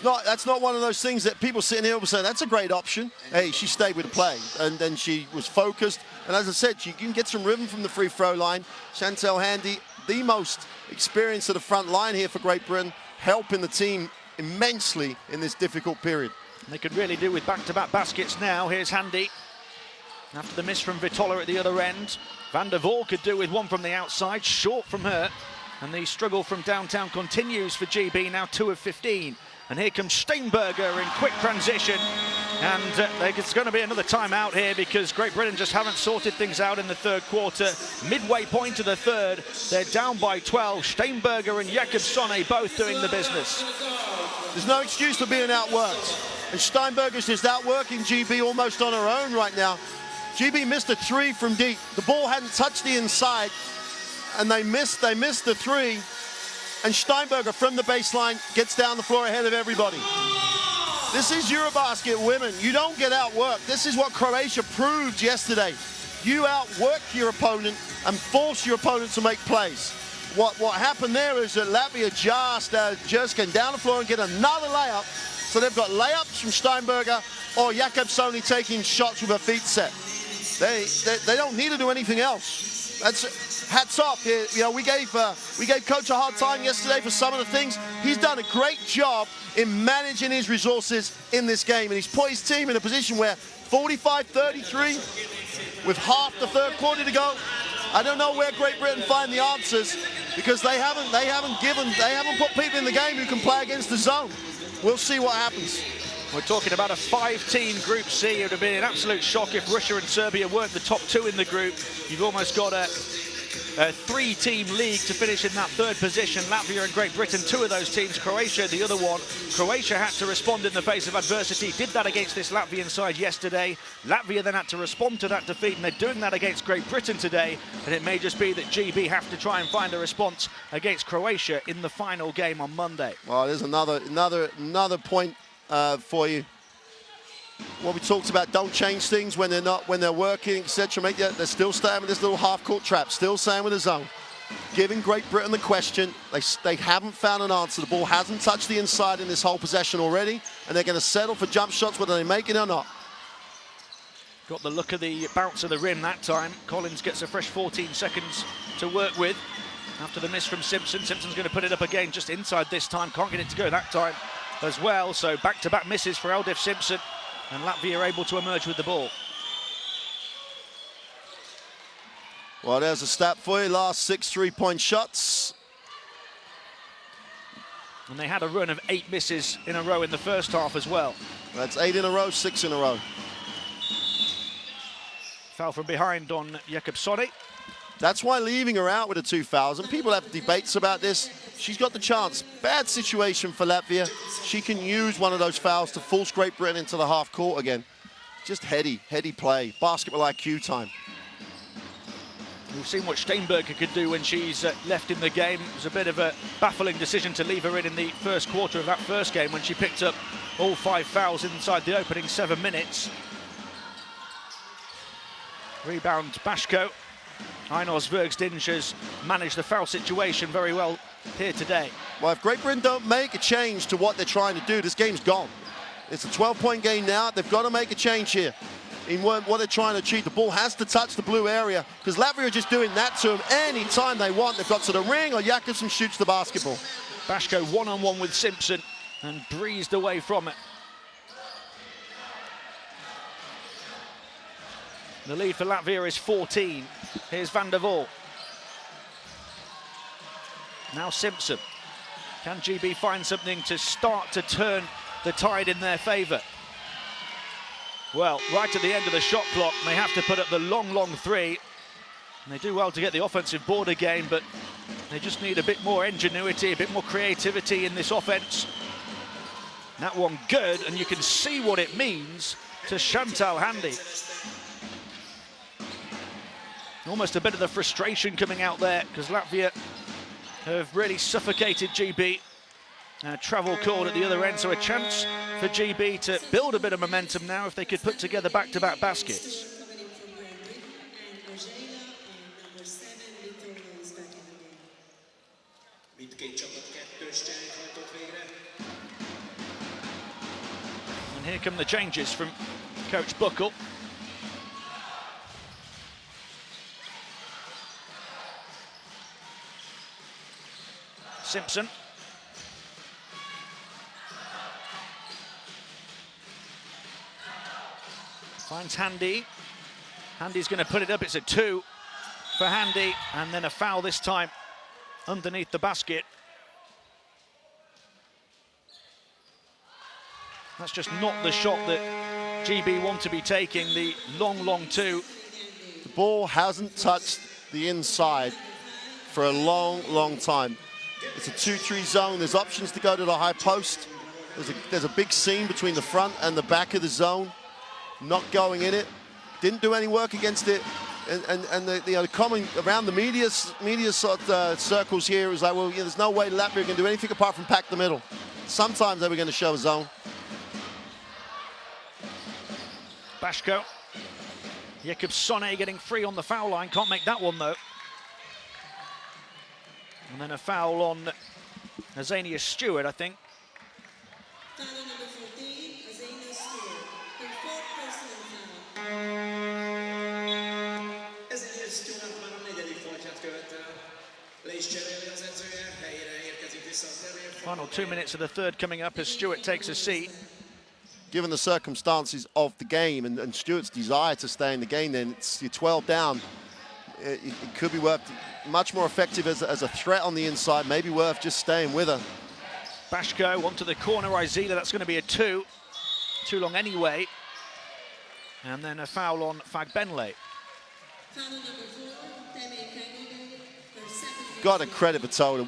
that's not one of those things that people sitting here will say, that's a great option. Hey, she stayed with the play, and then she was focused. And as I said, she can get some rhythm from the free throw line. Chantel Handy the most experienced at the front line here for Great Britain, helping the team immensely in this difficult period. They could really do with back-to-back baskets now. Here's Handy. After the miss from Vitola at the other end, Van der Voort could do with one from the outside, short from her. And the struggle from downtown continues for GB, now 2 of 15. And here comes Steinberger in quick transition. And it's going to be another timeout here because Great Britain just haven't sorted things out in the third quarter. Midway point of the third, they're down by 12. Steinberger and Jakobsson both doing the business. There's no excuse for being outworked. And Steinberger's just outworking GB almost on her own right now. GB missed a 3 from deep. The ball hadn't touched the inside, and they missed the 3. And Steinberger from the baseline gets down the floor ahead of everybody. This is EuroBasket women. You don't get outworked. This is what Croatia proved yesterday. You outwork your opponent and force your opponent to make plays. What happened there is that Latvia just came down the floor and get another layup. So they've got layups from Steinberger or Jakobsson taking shots with her feet set. They don't need to do anything else. That's hats off here. You know, we gave Coach a hard time yesterday for some of the things. He's done a great job in managing his resources in this game, and he's put his team in a position where 45-33 with half the third quarter to go. I don't know where Great Britain find the answers because they haven't put people in the game who can play against the zone. We'll see what happens. We're talking about a 5-team Group C. It would have been an absolute shock if Russia and Serbia weren't the top 2 in the group. You've almost got a 3-team league to finish in that third position. Latvia and Great Britain, 2 of those teams. Croatia, the other one. Croatia had to respond in the face of adversity. Did that against this Latvian side yesterday. Latvia then had to respond to that defeat, and they're doing that against Great Britain today. And it may just be that GB have to try and find a response against Croatia in the final game on Monday. Well, there's another point for you. What we talked about, don't change things when they're working, etc. They're still staying with this little half-court trap, still staying with the zone. Giving Great Britain the question. They haven't found an answer. The ball hasn't touched the inside in this whole possession already, and they're going to settle for jump shots whether they make it or not. Got the look of the bounce of the rim that time. Collins gets a fresh 14 seconds to work with after the miss from Simpson. Simpson's going to put it up again just inside this time. Can't get it to go that time as well. So back-to-back misses for Eldif Simpson. And Latvia are able to emerge with the ball. Well, there's a stat for you. Last 6 3-point shots. And they had a run of 8 misses in a row in the first half as well. That's 8 in a row, 6 in a row. Foul from behind on Jakobsson. That's why leaving her out with the 2 fouls, and people have debates about this. She's got the chance. Bad situation for Latvia. She can use one of those fouls to force Great Britain into the half court again. Just heady play. Basketball IQ time. We've seen what Steinberger could do when she's left in the game. It was a bit of a baffling decision to leave her in the first quarter of that first game when she picked up all 5 fouls inside the opening 7 minutes. Rebound Bashko. Einar Zvergsdinj has managed the foul situation very well here today. Well, if Great Britain don't make a change to what they're trying to do, this game's gone. It's a 12-point game now. They've got to make a change here in what they're trying to achieve. The ball has to touch the blue area because Latvia are just doing that to them any time they want. They've got to the ring or Jakobsson shoots the basketball. Bashko one-on-one with Simpson and breezed away from it. The lead for Latvia is 14. Here's Van der Voort. Now Simpson. Can GB find something to start to turn the tide in their favour? Well, right at the end of the shot clock, they have to put up the long 3. And they do well to get the offensive board again, but they just need a bit more ingenuity, a bit more creativity in this offense. That one good, and you can see what it means to Chantal Handy. Almost a bit of the frustration coming out there because Latvia have really suffocated GB. Travel called at the other end, so a chance for GB to build a bit of momentum now if they could put together back-to-back baskets. And here come the changes from Coach Buckle. Simpson. Finds Handy. Handy's going to put it up. It's a 2 for Handy, and then a foul this time underneath the basket. That's just not the shot that GB want to be taking, the long 2. The ball hasn't touched the inside for a long time. It's a 2-3 zone. There's options to go to the high post. There's a big seam between the front and the back of the zone. Not going in it. Didn't do any work against it. And the comment around the media sort of, circles here is like, well, there's no way Latvia can do anything apart from pack the middle. Sometimes they were going to show a zone. Bashko. Jakobsson getting free on the foul line. Can't make that one, though. And then a foul on Azania Stewart, I think. Foul number 14, Azania Stewart. Her 4th personal foul. Azania Stewart már a 4. faltját követte. Le is cseréli az edzője, helyére érkezik vissza a terén. Final 2 minutes of the third coming up as Stewart takes a seat. Given the circumstances of the game and Stewart's desire to stay in the game, then you're 12 down. It could be worth much more effective as a threat on the inside, maybe worth just staying with her. Bashko onto the corner, Izila, that's going to be a 2. Too long anyway. And then a foul on Fagbenle. Foul number 4, Demi Kangolden. Her 2nd. Got to credit Vitola.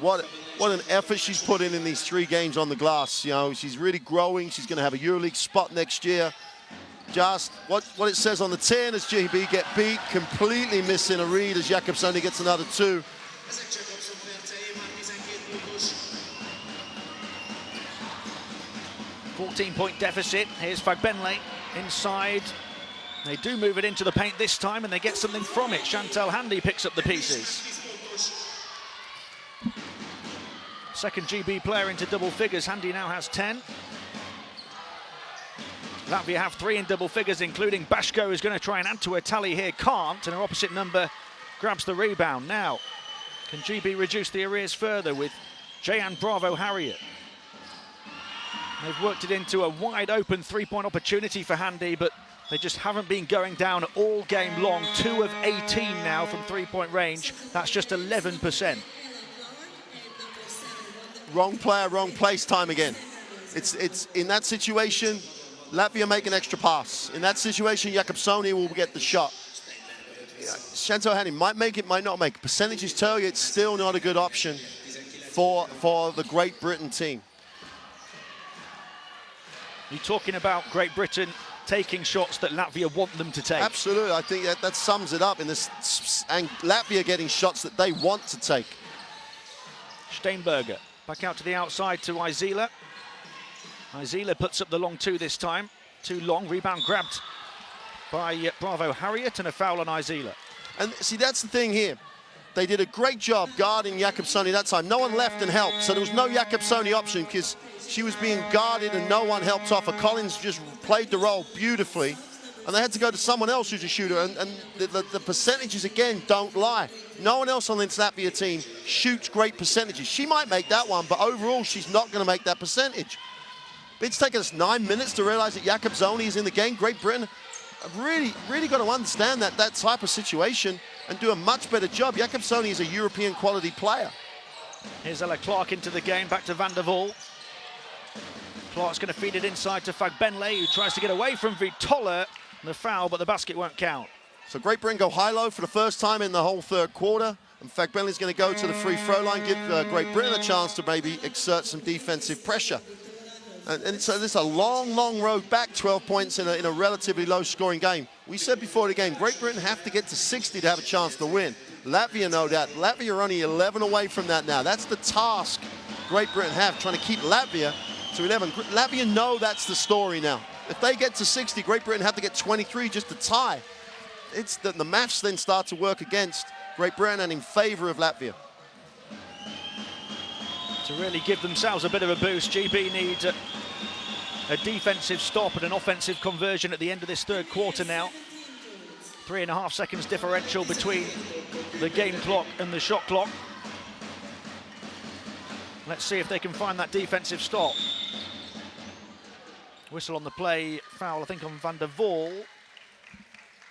What an effort she's put in these 3 games on the glass. You know, she's really growing. She's going to have a EuroLeague spot next year. Just what it says on the tin as GB get beat, completely missing a read as Jakobsson gets another 2. 14-point deficit. Here's Fagbenle inside. They do move it into the paint this time, and they get something from it. Chantal Handy picks up the pieces. Second GB player into double figures. Handy now has 10. Latvia have 3 in double figures, including Bashko, who's going to try and add to her tally here. Can't, and her opposite number grabs the rebound. Now, can GB reduce the arrears further with Jayan Bravo Harriet? They've worked it into a wide open 3-point opportunity for Handy, but they just haven't been going down all game long. 2 of 18 now from 3-point range. That's just 11%. Wrong player, wrong place time again. It's in that situation, Latvia make an extra pass. In that situation, Jakobsson will get the shot. Chantal Handy might make it, might not make it. Percentages tell you it's still not a good option for the Great Britain team. You're talking about Great Britain taking shots that Latvia want them to take. Absolutely, I think that sums it up in this, and Latvia getting shots that they want to take. Steinberger back out to the outside to Izila. Izila puts up the long 2 this time. Too long, rebound grabbed by Bravo Harriet, and a foul on Izila. And see, that's the thing here. They did a great job guarding Jakobsson that time. No one left and helped, so there was no Jakobsson option because she was being guarded and no one helped off her. Collins just played the role beautifully, and they had to go to someone else who's a shooter, and the percentages, again, don't lie. No one else on this Latvia team shoots great percentages. She might make that one, but overall, she's not going to make that percentage. It's taken us 9 minutes to realize that Jakobsson is in the game. Great Britain have really got to understand that type of situation and do a much better job. Jakobsson is a European quality player. Here's Ella Clark into the game, back to Van der Waal. Clark's going to feed it inside to Fagbenle, who tries to get away from Vitola. The foul, but the basket won't count. So Great Britain go high-low for the first time in the whole third quarter. And Fagbenle's going to go to the free throw line, give Great Britain a chance to maybe exert some defensive pressure. And it's a long road back, 12 points in a relatively low-scoring game. We said before the game, Great Britain have to get to 60 to have a chance to win. Latvia know that. Latvia are only 11 away from that now. That's the task Great Britain have, trying to keep Latvia to 11. Latvia know that's the story now. If they get to 60, Great Britain have to get 23 just to tie. It's the maths then start to work against Great Britain and in favor of Latvia. To really give themselves a bit of a boost, GB need a defensive stop and an offensive conversion at the end of this third quarter now. 3.5 seconds differential between the game clock and the shot clock. Let's see if they can find that defensive stop. Whistle on the play, foul I think on Van der Waal.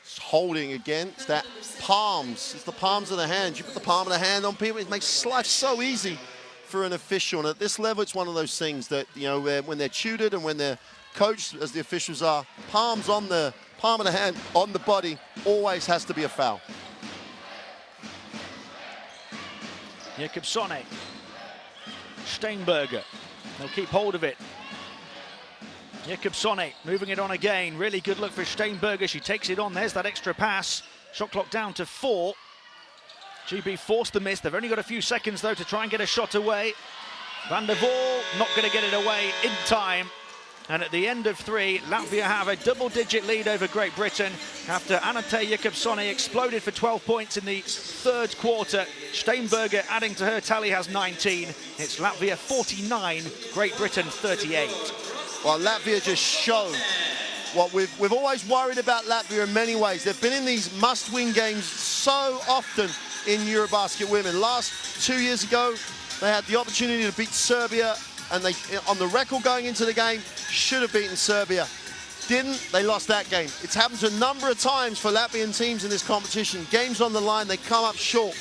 It's holding again. It's that palms. It's the palms of the hand. You put the palm of the hand on people, it makes life so easy for an official. And at this level, it's one of those things that, you know, when they're tutored and when they're coached, as the officials are, palms on the palm of the hand on the body always has to be a foul. Jakobsson, Steinberger, they'll keep hold of it. Jakobsson moving it on again, really good look for Steinberger, she takes it on, there's that extra pass. Shot clock down to 4. GB forced the miss, they've only got a few seconds though to try and get a shot away. Van der Waal not going to get it away in time. And at the end of 3, Latvia have a double-digit lead over Great Britain after Anate Jakobsson exploded for 12 points in the 3rd quarter. Steinberger adding to her tally has 19. It's Latvia 49, Great Britain 38. Well, Latvia just showed what we've always worried about Latvia in many ways. They've been in these must-win games so often in EuroBasket women. Last 2 years ago, they had the opportunity to beat Serbia, and they, on the record going into the game, should have beaten Serbia. Didn't, they lost that game. It's happened to a number of times for Latvian teams in this competition. Games on the line, they come up short.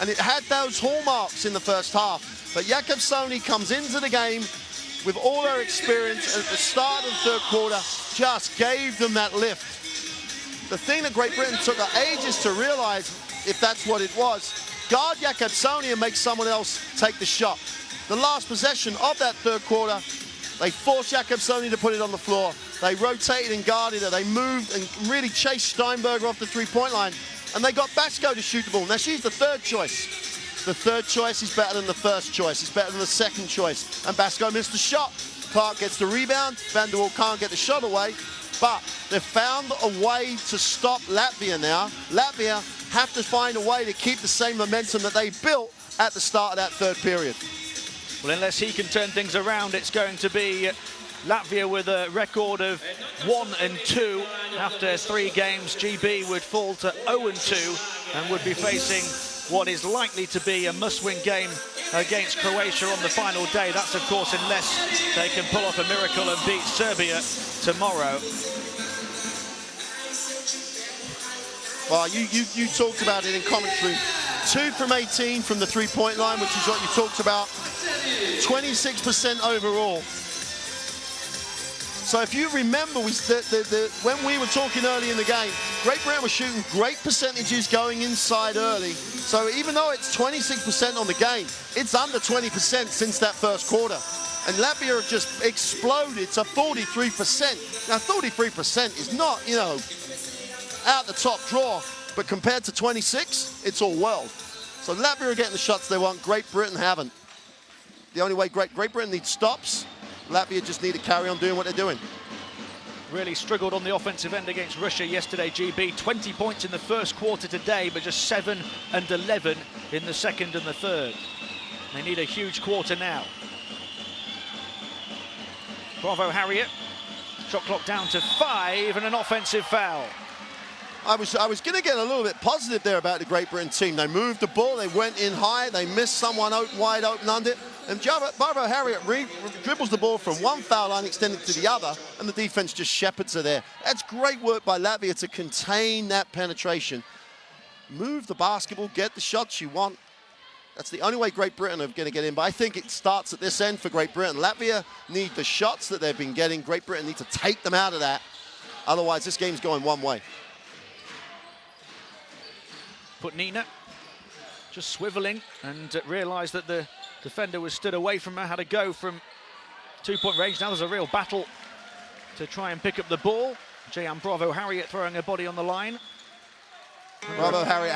And it had those hallmarks in the first half. But Jakobsson comes into the game with all her experience at the start of the 3rd quarter, just gave them that lift. The thing that Great Britain took ages to realize, if that's what it was, guard Jakobsson and make someone else take the shot. The last possession of that 3rd quarter, they forced Jakobsson to put it on the floor. They rotated and guarded her. They moved and really chased Steinberger off the 3-point line. And they got Basko to shoot the ball. Now, she's the 3rd choice. The 3rd choice is better than the 1st choice. It's better than the 2nd choice. And Basko missed the shot. Clark gets the rebound. Van der Waal can't get the shot away. But they've found a way to stop Latvia now. Latvia have to find a way to keep the same momentum that they built at the start of that 3rd period. Well, unless he can turn things around, it's going to be Latvia with a record of 1-2. After 3 games, GB would fall to 0-2 and would be facing what is likely to be a must-win game against Croatia on the final day. That's, of course, unless they can pull off a miracle and beat Serbia tomorrow. Well, you talked about it in commentary. 2 from 18 from the 3-point line, which is what you talked about. 26% overall. So if you remember, when we were talking early in the game, Great Britain was shooting great percentages going inside early. So even though it's 26% on the game, it's under 20% since that 1st quarter. And Latvia have just exploded to 43%. Now, 43% is not, you know, out the top drawer, but compared to 26, it's all world. So Latvia are getting the shots they want. Great Britain haven't. The only way Great Britain needs stops. Latvia just need to carry on doing what they're doing. Really struggled on the offensive end against Russia yesterday, GB. 20 points in the 1st quarter today, but just 7 and 11 in the 2nd and the 3rd. They need a huge quarter now. Bravo, Harriet. Shot clock down to 5 and an offensive foul. I was going to get a little bit positive there about the Great Britain team. They moved the ball, they went in high, they missed someone wide open under it. And Bravo Harriet dribbles the ball from one foul line extended to the other, and the defense just shepherds her there. That's great work by Latvia to contain that penetration. Move the basketball, get the shots you want. That's the only way Great Britain are going to get in. But I think it starts at this end for Great Britain. Latvia need the shots that they've been getting. Great Britain need to take them out of that. Otherwise, this game's going one way. Put Nina just swiveling and realised that the defender was stood away from her, had a go from 2-point range. Now there's a real battle to try and pick up the ball. J.M. Bravo Harriet throwing her body on the line. Bravo Harriet,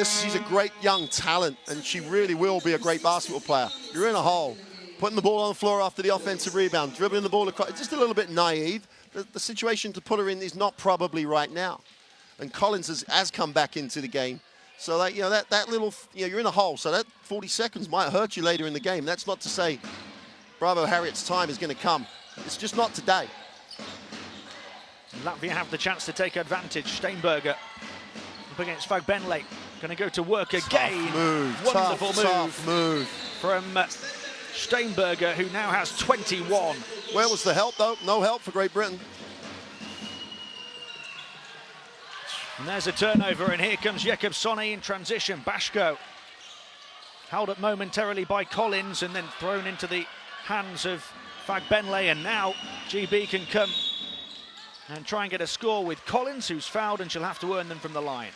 she's a great young talent, and she really will be a great basketball player. You're in a hole, putting the ball on the floor after the offensive rebound, dribbling the ball across, just a little bit naive. The situation to put her in is not probably right now. And Collins has come back into the game. So that, that little, you're in a hole. So that 40 seconds might hurt you later in the game. That's not to say Bravo Harriet's time is going to come. It's just not today. Latvia have the chance to take advantage. Steinberger up against Fagbenle. Going to go to work again. Tough Wonderful move from Steinberger, who now has 21. Where was the help, though? No help for Great Britain. And there's a turnover, and here comes Jakobsoni in transition. Bashko held up momentarily by Collins and then thrown into the hands of Fagbenle, and now GB can come and try and get a score with Collins, who's fouled, and she'll have to earn them from the line.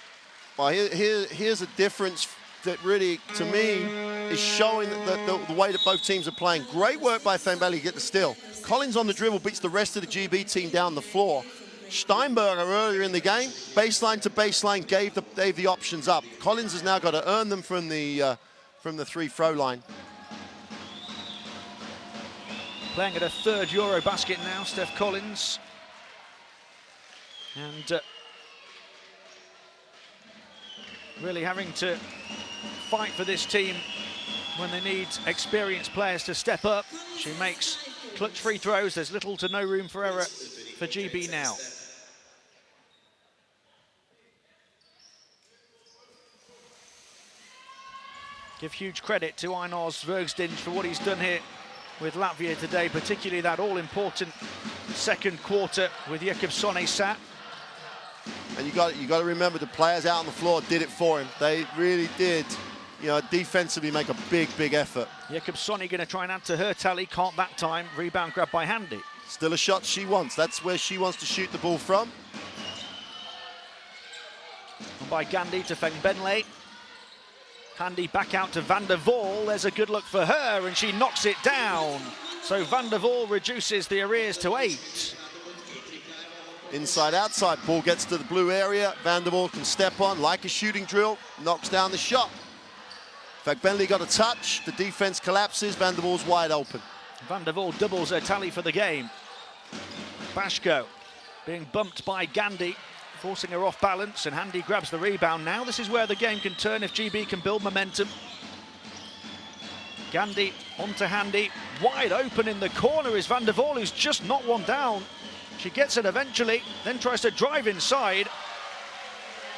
Well, here's a difference that really, to me, is showing the way that both teams are playing. Great work by Fagbenle to get the steal. Collins on the dribble beats the rest of the GB team down the floor. Steinberger earlier in the game, baseline to baseline, gave the options up. Collins has now got to earn them from the free throw line. Playing at a third EuroBasket now, Steph Collins. And really having to fight for this team when they need experienced players to step up. She makes clutch free throws. There's little to no room for error for GB now. Give huge credit to Einar Svergsdinj for what he's done here with Latvia today, particularly that all-important second quarter with Jakobsoni sat. And you got to remember the players out on the floor did it for him. They really did, defensively make a big effort. Jakobsoni going to try and add to her tally, can't that time. Rebound grab by Handy. Still a shot she wants. That's where she wants to shoot the ball from. And by Gandhi to Fagbenle. Handy back out to Van der Waal. There's a good look for her, and she knocks it down. So Van der Waal reduces the arrears to 8. Inside, outside, ball gets to the blue area. Van der Waal can step on like a shooting drill, knocks down the shot. Fagbenle got a touch, the defense collapses, Van der Waal's wide open. Van der Waal doubles her tally for the game. Bashko being bumped by Gandhi, forcing her off balance, and Handy grabs the rebound. Now this is where the game can turn if GB can build momentum. Gandhi onto Handy, wide open in the corner is Van der Waal, who's just knocked one down. She gets it eventually, then tries to drive inside,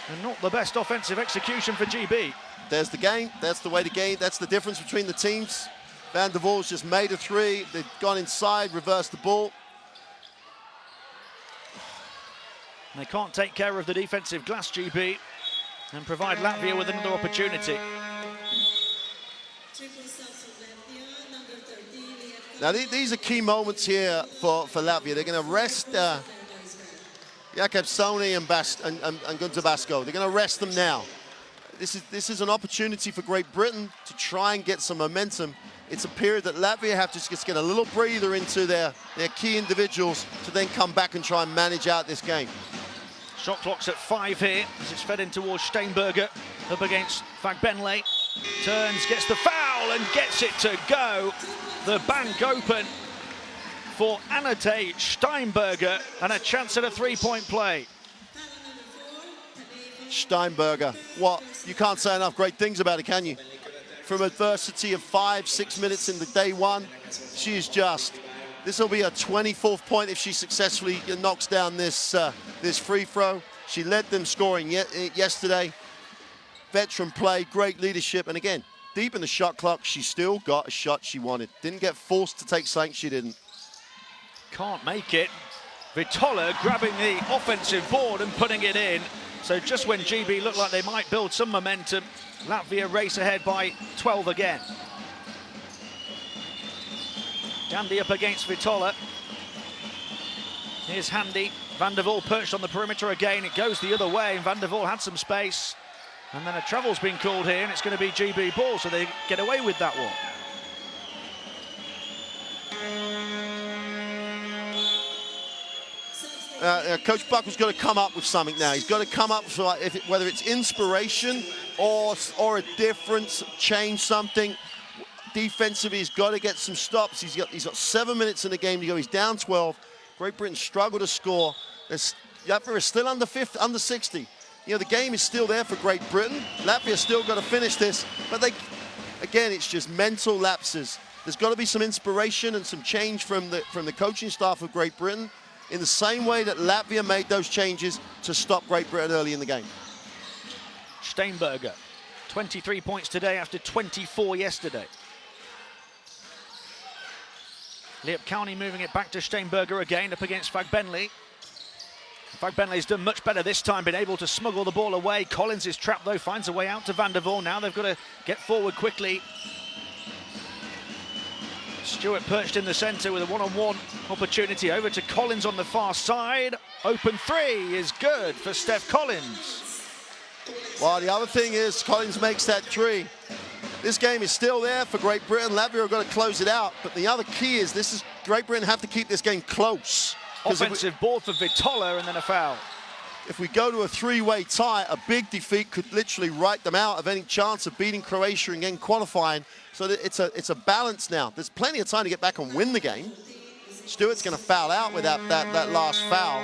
and not the best offensive execution for GB. There's the game, that's the way to game, that's the difference between the teams. Van der Waal's just made a three, they've gone inside, reversed the ball. They can't take care of the defensive glass, GB, and provide Latvia with another opportunity. Now these are key moments here for Latvia. They're going to rest Jakobsoni and Gunter Basko. They're going to rest them now. This is an opportunity for Great Britain to try and get some momentum. It's a period that Latvia have to just get a little breather into their key individuals to then come back and try and manage out this game. Shot clock's at 5 here as it's fed in towards Steinberger, up against Fagbenle. Turns, gets the foul and gets it to go. The bank open for Anate Steinberger and a chance at a three-point play. Steinberger, what? You can't say enough great things about it, can you? From adversity of 5-6 minutes in the day one, she is just, this will be her 24th point if she successfully knocks down this free throw. She led them scoring yesterday. Veteran play, great leadership, and again, deep in the shot clock, she still got a shot she wanted. Didn't get forced to take something she didn't. Can't make it. Vitola grabbing the offensive board and putting it in. So just when GB looked like they might build some momentum, Latvia race ahead by 12 again. Gandhi up against Vitola. Here's Handy. Van der Waal perched on the perimeter again. It goes the other way, and Van der Waal had some space. And then a travel's been called here, and it's going to be GB ball, so they get away with that one. Coach Buckle's got to come up with something now. He's got to come up with whether it's inspiration or a difference, change something. Defensively, he's got to get some stops. He's got 7 minutes in the game to go. He's down 12. Great Britain struggle to score. Latvia is still under 60. The game is still there for Great Britain. Latvia still got to finish this, but again, it's just mental lapses. There's got to be some inspiration and some change from the coaching staff of Great Britain, in the same way that Latvia made those changes to stop Great Britain early in the game. Steinberger, 23 points today after 24 yesterday. Liepkauni moving it back to Steinberger again, up against Fagbenley. Fagbenley's done much better this time, been able to smuggle the ball away. Collins is trapped though, finds a way out to Van der Voort. Now they've got to get forward quickly. Stewart perched in the centre with a one-on-one opportunity. Over to Collins on the far side. Open three is good for Steph Collins. Well, the other thing is Collins makes that three. This game is still there for Great Britain. Latvia have got to close it out. But the other key is Great Britain have to keep this game close. Offensive ball for Vitola and then a foul. If we go to a three-way tie, a big defeat could literally write them out of any chance of beating Croatia and getting qualifying. So it's a balance now. There's plenty of time to get back and win the game. Stewart's going to foul out with that last foul.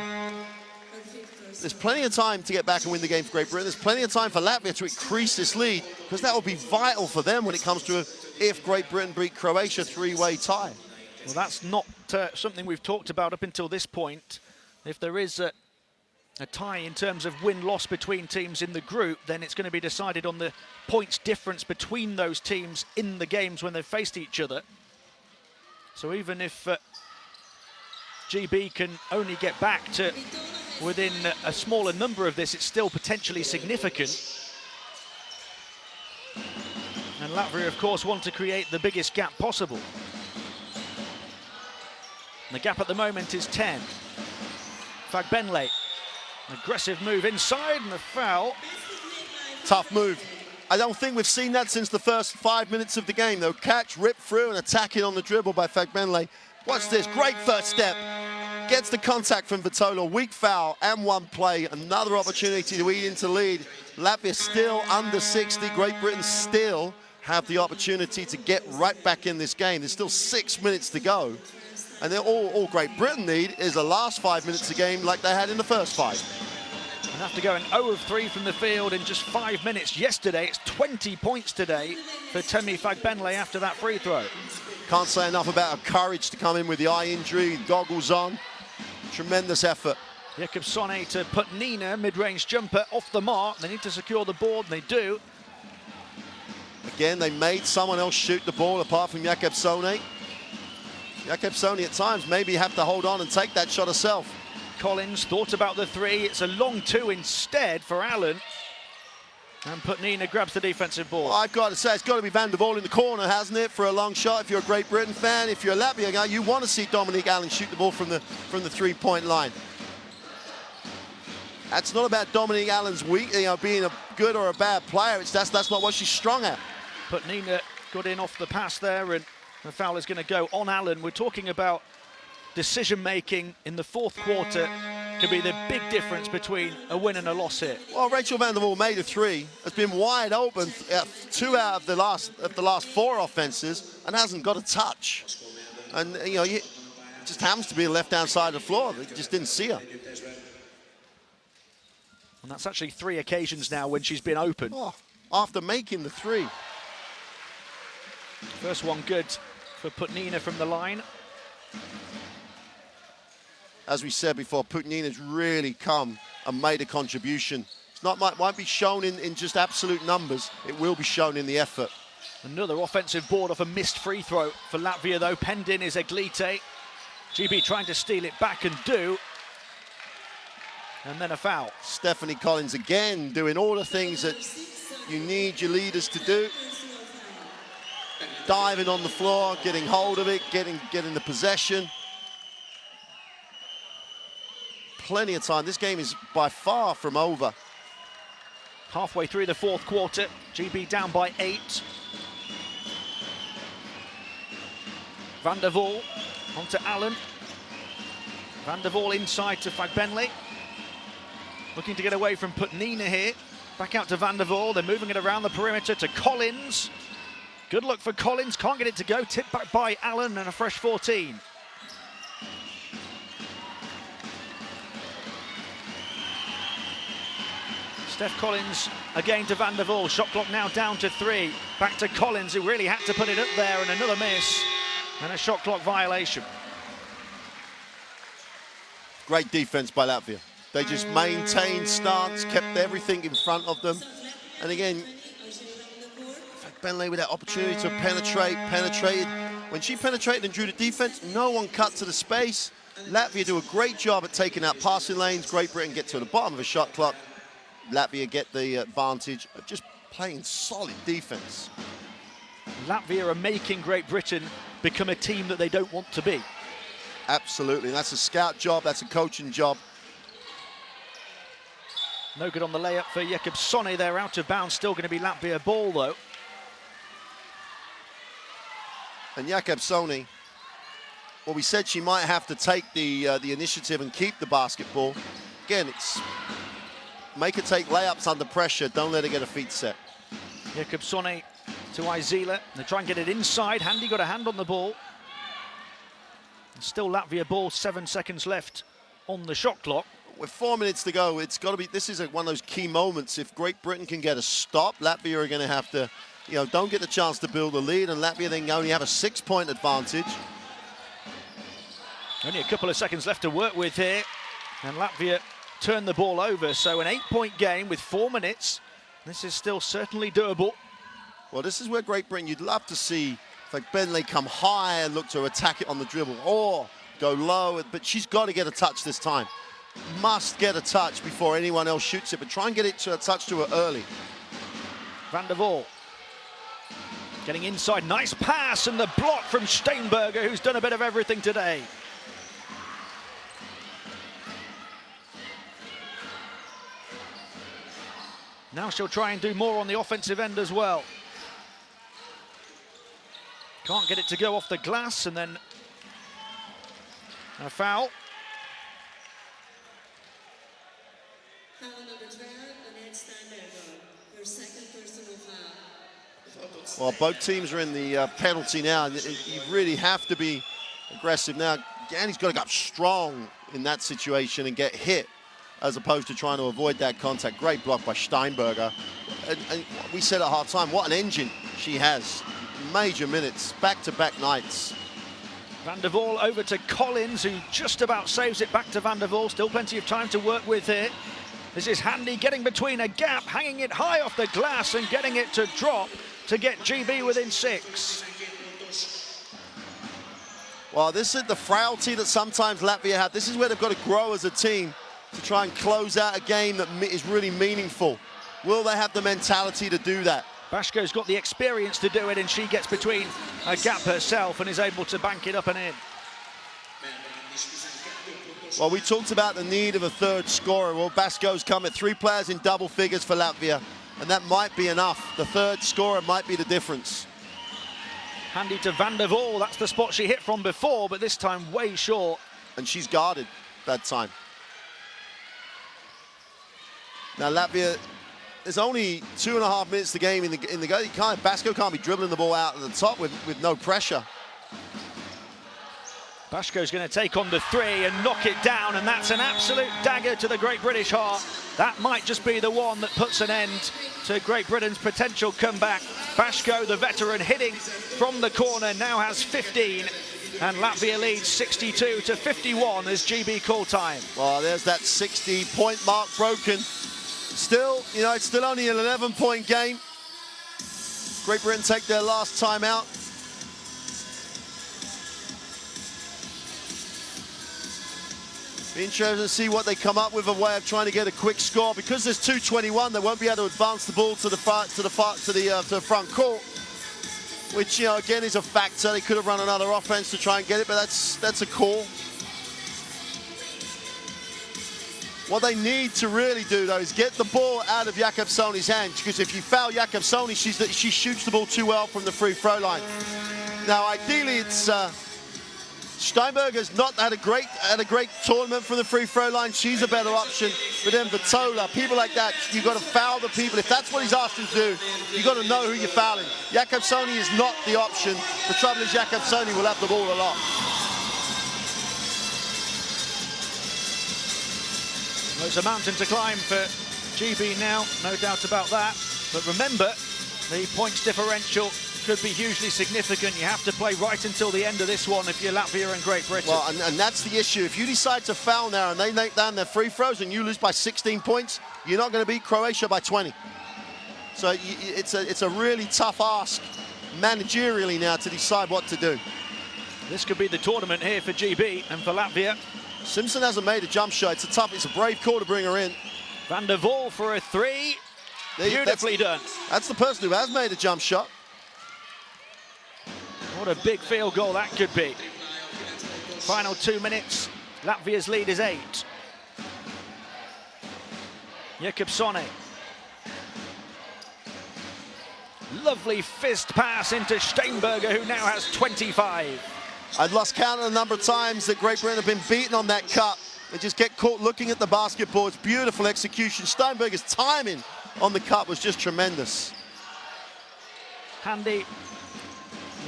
There's plenty of time to get back and win the game for Great Britain. There's plenty of time for Latvia to increase this lead, because that will be vital for them when it comes to if Great Britain beat Croatia, three-way tie. Well, that's not something we've talked about up until this point. If there is a tie in terms of win-loss between teams in the group, then it's going to be decided on the points difference between those teams in the games when they've faced each other. So even if GB can only get back to within a smaller number of this, it's still potentially significant. And Latvia, of course, want to create the biggest gap possible. And the gap at the moment is 10. Fagbenley, aggressive move inside and a foul. Tough move. I don't think we've seen that since the first 5 minutes of the game, though. Catch, rip through and attack it on the dribble by Fagbenley. Watch this, great first step. Gets the contact from Vitola, weak foul and one play. Another opportunity to eat into lead. Latvia still under 60. Great Britain still have the opportunity to get right back in this game. There's still 6 minutes to go. And then all Great Britain need is the last 5 minutes of the game like they had in the first 5. And after going 0 of 3 from the field in just 5 minutes yesterday, it's 20 points today for Temi Fagbenley after that free throw. Can't say enough about her courage to come in with the eye injury, goggles on. Tremendous effort. Jakobsone to put Nina, mid-range jumper, off the mark. They need to secure the board, and they do. Again, they made someone else shoot the ball apart from Jakobsone. Jakobsone at times maybe have to hold on and take that shot herself. Collins thought about the three. It's a long two instead for Allen. And Putnina grabs the defensive ball. Well, I've got to say, it's got to be Van der Voort in the corner, hasn't it, for a long shot? If you're a Great Britain fan, if you're a Latvia guy, you want to see Dominique Allen shoot the ball from the three-point line. That's not about Dominique Allen's being a good or a bad player. That's not what she's strong at. Putnina got in off the pass there, and the foul is going to go on Allen. We're talking about decision-making in the fourth quarter could be the big difference between a win and a loss here. Well, Rachel Van der Voort made a three, has been wide open 2 out of the last 4 offenses, and hasn't got a touch. And it just happens to be the left-hand side of the floor. They just didn't see her. And that's actually 3 occasions now when she's been open. Oh, after making the three. First one good for Putnina from the line. As we said before, Putnina's really come and made a contribution. It's not might be shown in just absolute numbers. It will be shown in the effort. Another offensive board off a missed free throw for Latvia, though. Penned in is Eglite. GB trying to steal it back and do. And then a foul. Stephanie Collins again doing all the things that you need your leaders to do. Diving on the floor, getting hold of it, getting the possession. Plenty of time. This game is by far from over. Halfway through the fourth quarter, GB down by 8. Van der Voort onto Allen. Van der Voort inside to Fagbenley. Looking to get away from Putnina here. Back out to Van der Voort. They're moving it around the perimeter to Collins. Good luck for Collins. Can't get it to go. Tipped back by Allen and a fresh 14. Steph Collins again to Van der Voort. Shot clock now down to 3. Back to Collins, who really had to put it up there, and another miss. And a shot clock violation. Great defense by Latvia. They just maintained stance, kept everything in front of them. And again, Fagbenley with that opportunity to penetrated. When she penetrated and drew the defense, no one cut to the space. Latvia do a great job at taking out passing lanes. Great Britain get to the bottom of a shot clock. Latvia get the advantage of just playing solid defense. Latvia are making Great Britain become a team that they don't want to be. Absolutely, that's a scout job, that's a coaching job. No good on the layup for Jakobsoni. They're out of bounds, still going to be Latvia ball though. And Jakobsoni, well, we said she might have to take the initiative and keep the basketball. Again, it's make her take layups under pressure. Don't let her get her feet set. Jakobsoni to Izila. They try and get it inside. Handy got a hand on the ball. And still Latvia ball, 7 seconds left on the shot clock. With 4 minutes to go, it's got to be, this is one of those key moments. If Great Britain can get a stop, Latvia are going to have to, don't get the chance to build a lead, and Latvia then only have a 6-point advantage. Only a couple of seconds left to work with here, and Latvia turn the ball over. So an 8-point game with 4 minutes. This is still certainly doable. Well, this is where Great Britain, you'd love to see like Bentley come high and look to attack it on the dribble, or go low, but she's got to get a touch this time. Must get a touch before anyone else shoots it, but try and get it to a touch to her early. Van der Waal getting inside, nice pass, and the block from Steinberger, who's done a bit of everything today. Now she'll try and do more on the offensive end as well. Can't get it to go off the glass, and then a foul. Foul number 12, Annette Steinberger. Her second personal foul. Well, both teams are in the penalty now, and you really have to be aggressive now. Ganny's got to go up strong in that situation and get hit, as opposed to trying to avoid that contact. Great block by Steinberger. And we said at half-time, what an engine she has. Major minutes, back-to-back nights. Van der Waal over to Collins, who just about saves it back to Van der Waal. Still plenty of time to work with here. This is Handy getting between a gap, hanging it high off the glass and getting it to drop to get GB within 6. Well, this is the frailty that sometimes Latvia have. This is where they've got to grow as a team to try and close out a game that is really meaningful. Will they have the mentality to do that? Bashko's got the experience to do it, and she gets between a gap herself and is able to bank it up and in. Well, we talked about the need of a third scorer. Well, Basko's come at 3 players in double figures for Latvia, and that might be enough. The third scorer might be the difference. Handy to Van der Waal. That's the spot she hit from before, but this time way short. And she's guarded that time. Now Latvia, there's only 2.5 minutes to game in the go. Basko can't be dribbling the ball out at the top with no pressure. Bashko's going to take on the 3 and knock it down, and that's an absolute dagger to the Great British heart. That might just be the one that puts an end to Great Britain's potential comeback. Bashko, the veteran, hitting from the corner, now has 15, and Latvia leads 62-51 as GB call time. Well, there's that 60-point mark broken. Still, it's still only an 11-point game. Great Britain take their last time out. Be interesting to see what they come up with, a way of trying to get a quick score. Because there's 2:21, they won't be able to advance the ball to the front court, which again is a factor. They could have run another offense to try and get it, but that's a call. What they need to really do, though, is get the ball out of Jakobsoni's hands, because if you foul Jakobsoni, she shoots the ball too well from the free throw line. Now, ideally, it's Steinberger's not had a great tournament from the free throw line. She's a better option. But then Vitola, people like that, you've got to foul the people. If that's what he's asked to do, you've got to know who you're fouling. Jakobsoni is not the option. The trouble is Jakobsoni will have the ball a lot. There's a mountain to climb for GB now, no doubt about that. But remember, the points differential could be hugely significant. You have to play right until the end of this one if you're Latvia and Great Britain. Well, and that's the issue. If you decide to foul now and they make down their free throws and you lose by 16 points, you're not going to beat Croatia by 20. So it's a really tough ask managerially now to decide what to do. This could be the tournament here for GB and for Latvia. Simpson hasn't made a jump shot. It's a brave call to bring her in. Van der Waal for a three. Beautifully done. That's the person who has made a jump shot. What a big field goal that could be. Final 2 minutes. Latvia's lead is 8. Jakobsone. Lovely fist pass into Steinberger, who now has 25. I'd lost count of the number of times that Great Britain have been beaten on that cut. They just get caught looking at the basketball. It's beautiful execution. Steinberger's timing on the cut was just tremendous. Handy.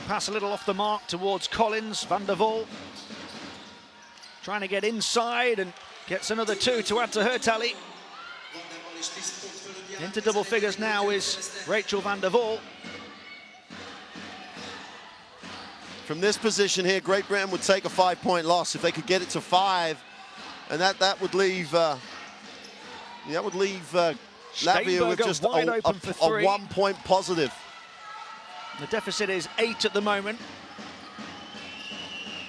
Pass a little off the mark towards Collins. Van der Waal trying to get inside and gets another 2 to add to her tally. Into double figures now is Rachel Van der Waal. From this position here, Great Britain would take a 5-point loss if they could get it to 5, and that would leave Latvia with just a 1-point positive. The deficit is 8 at the moment.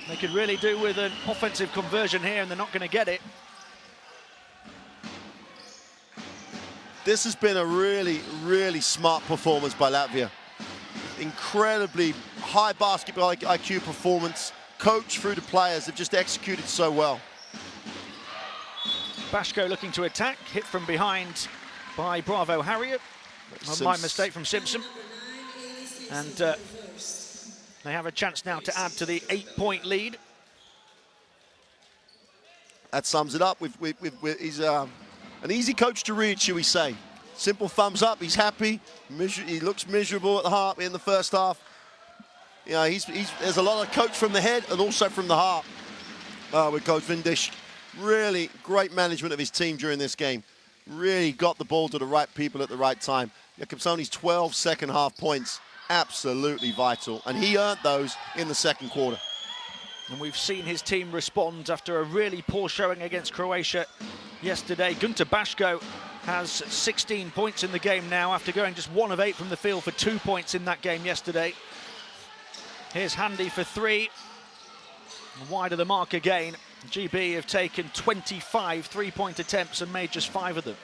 They could really do with an offensive conversion here, and they're not going to get it. This has been a really, really smart performance by Latvia. Incredibly high basketball IQ performance, coached through the players. They've just executed so well. Bashko looking to attack, hit from behind by Bravo Harriet. My mistake from Simpson. And they have a chance now to add to the 8-point lead. That sums it up. He's an easy coach to read, shall we say. Simple thumbs up, he's happy. He looks miserable at the heart in the first half. You know, there's a lot of coach from the head and also from the heart with Coach Vindish. Really great management of his team during this game. Really got the ball to the right people at the right time. Jakobsone's 12 second half points, absolutely vital. And he earned those in the second quarter. And we've seen his team respond after a really poor showing against Croatia yesterday. Gunter Bashko has 16 points in the game now after going just 1 of 8 from the field for 2 points in that game yesterday. Here's Handy for 3. Wide of the mark again. GB have taken 25 3-point attempts and made just 5 of them.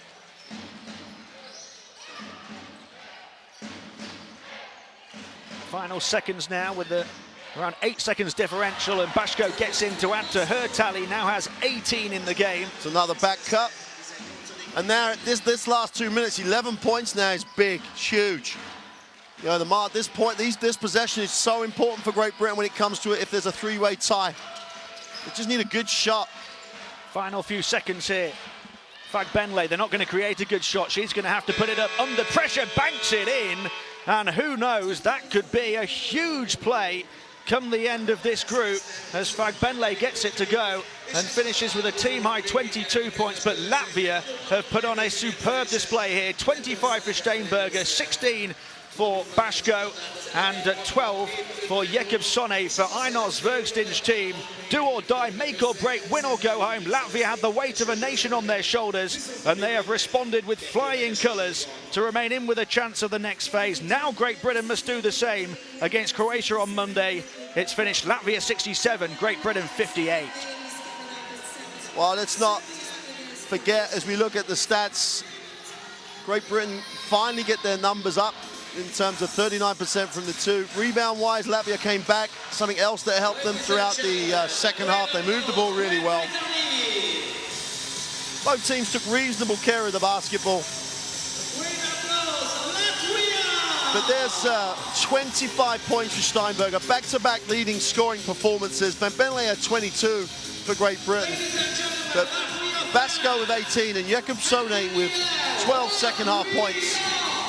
Final seconds now with the around 8 seconds differential, and Bashko gets in to add to her tally, now has 18 in the game. It's another back cut. And now at this last 2 minutes, 11 points now is big, it's huge. You know, at this point, this possession is so important for Great Britain when it comes to it if there's a 3-way tie. They just need a good shot. Final few seconds here. Fagbenle, they're not going to create a good shot. She's going to have to put it up under pressure, banks it in, and who knows, that could be a huge play come the end of this group as Fagbenle gets it to go and finishes with a team-high 22 points. But Latvia have put on a superb display here. 25 for Steinberger, 16 for Bashko, and 12 for Jakobsone for Einar Svergstin's team. Do or die, make or break, win or go home. Latvia had the weight of a nation on their shoulders, and they have responded with flying colours to remain in with a chance of the next phase. Now Great Britain must do the same against Croatia on Monday. It's finished Latvia 67, Great Britain 58. Well, let's not forget, as we look at the stats, Great Britain finally get their numbers up in terms of 39% from the 2. Rebound-wise, Latvia came back. Something else that helped them throughout the second half. They moved the ball really well. Both teams took reasonable care of the basketball. But there's 25 points for Steinberger. Back-to-back leading scoring performances. Fagbenle had 22 for Great Britain. But Bashko with 18 and Jakobsone with 12 second half points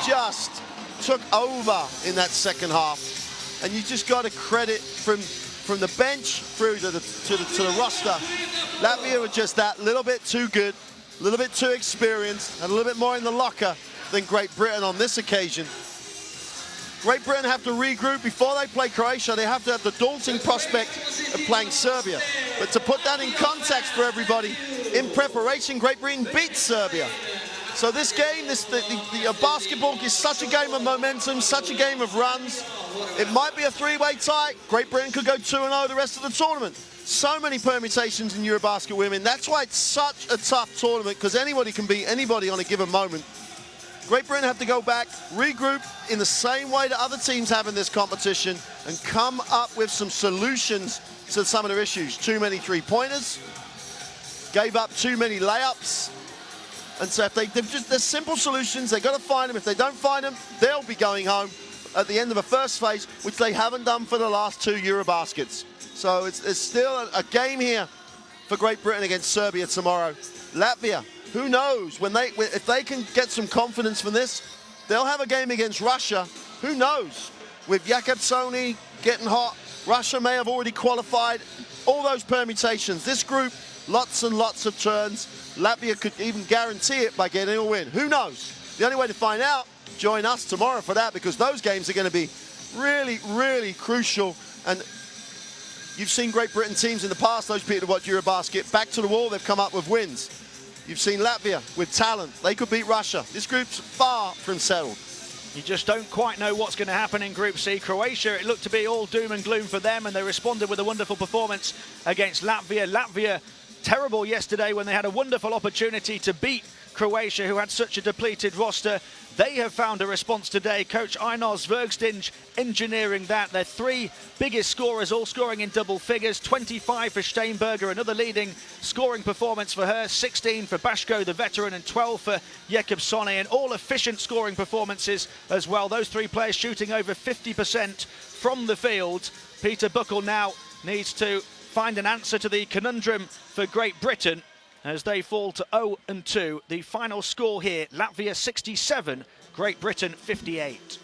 just took over in that second half, and you just got to credit from the bench through to the roster. Latvia were just that little bit too good, a little bit too experienced, and a little bit more in the locker than Great Britain on this occasion. Great Britain have to regroup before they play Croatia. They have to have the daunting prospect of playing Serbia. But to put that in context for everybody, in preparation, Great Britain beat Serbia. So this game, the basketball is such a game of momentum, such a game of runs. It might be a three-way tie. Great Britain could go 2-0 the rest of the tournament. So many permutations in EuroBasket women. That's why it's such a tough tournament, because anybody can beat anybody on a given moment. Great Britain have to go back, regroup in the same way that other teams have in this competition, and come up with some solutions to some of their issues. Too many three-pointers, gave up too many layups. And so if they're simple solutions, they've got to find them. If they don't find them, they'll be going home at the end of the first phase, which they haven't done for the last 2 EuroBaskets. So it's still a game here for Great Britain against Serbia tomorrow. Latvia, who knows? If they can get some confidence from this, they'll have a game against Russia. Who knows? With Jakobsoni getting hot, Russia may have already qualified. All those permutations. This group, lots and lots of turns. Latvia could even guarantee it by getting a win. Who knows? The only way to find out, join us tomorrow for that, because those games are going to be really, really crucial. And you've seen Great Britain teams in the past, those people who watch EuroBasket, back to the wall, they've come up with wins. You've seen Latvia with talent. They could beat Russia. This group's far from settled. You just don't quite know what's going to happen in Group C. Croatia, it looked to be all doom and gloom for them, and they responded with a wonderful performance against Latvia. Latvia, terrible yesterday when they had a wonderful opportunity to beat Croatia, who had such a depleted roster. They have found a response today. Coach Einar Zvergstinj engineering that. Their 3 biggest scorers all scoring in double figures. 25 for Steinberger, another leading scoring performance for her. 16 for Bashko, the veteran, and 12 for Jakobsoni, and all efficient scoring performances as well. Those 3 players shooting over 50% from the field. Peter Buckle now needs to find an answer to the conundrum for Great Britain as they fall to 0-2. The final score here, Latvia 67, Great Britain 58.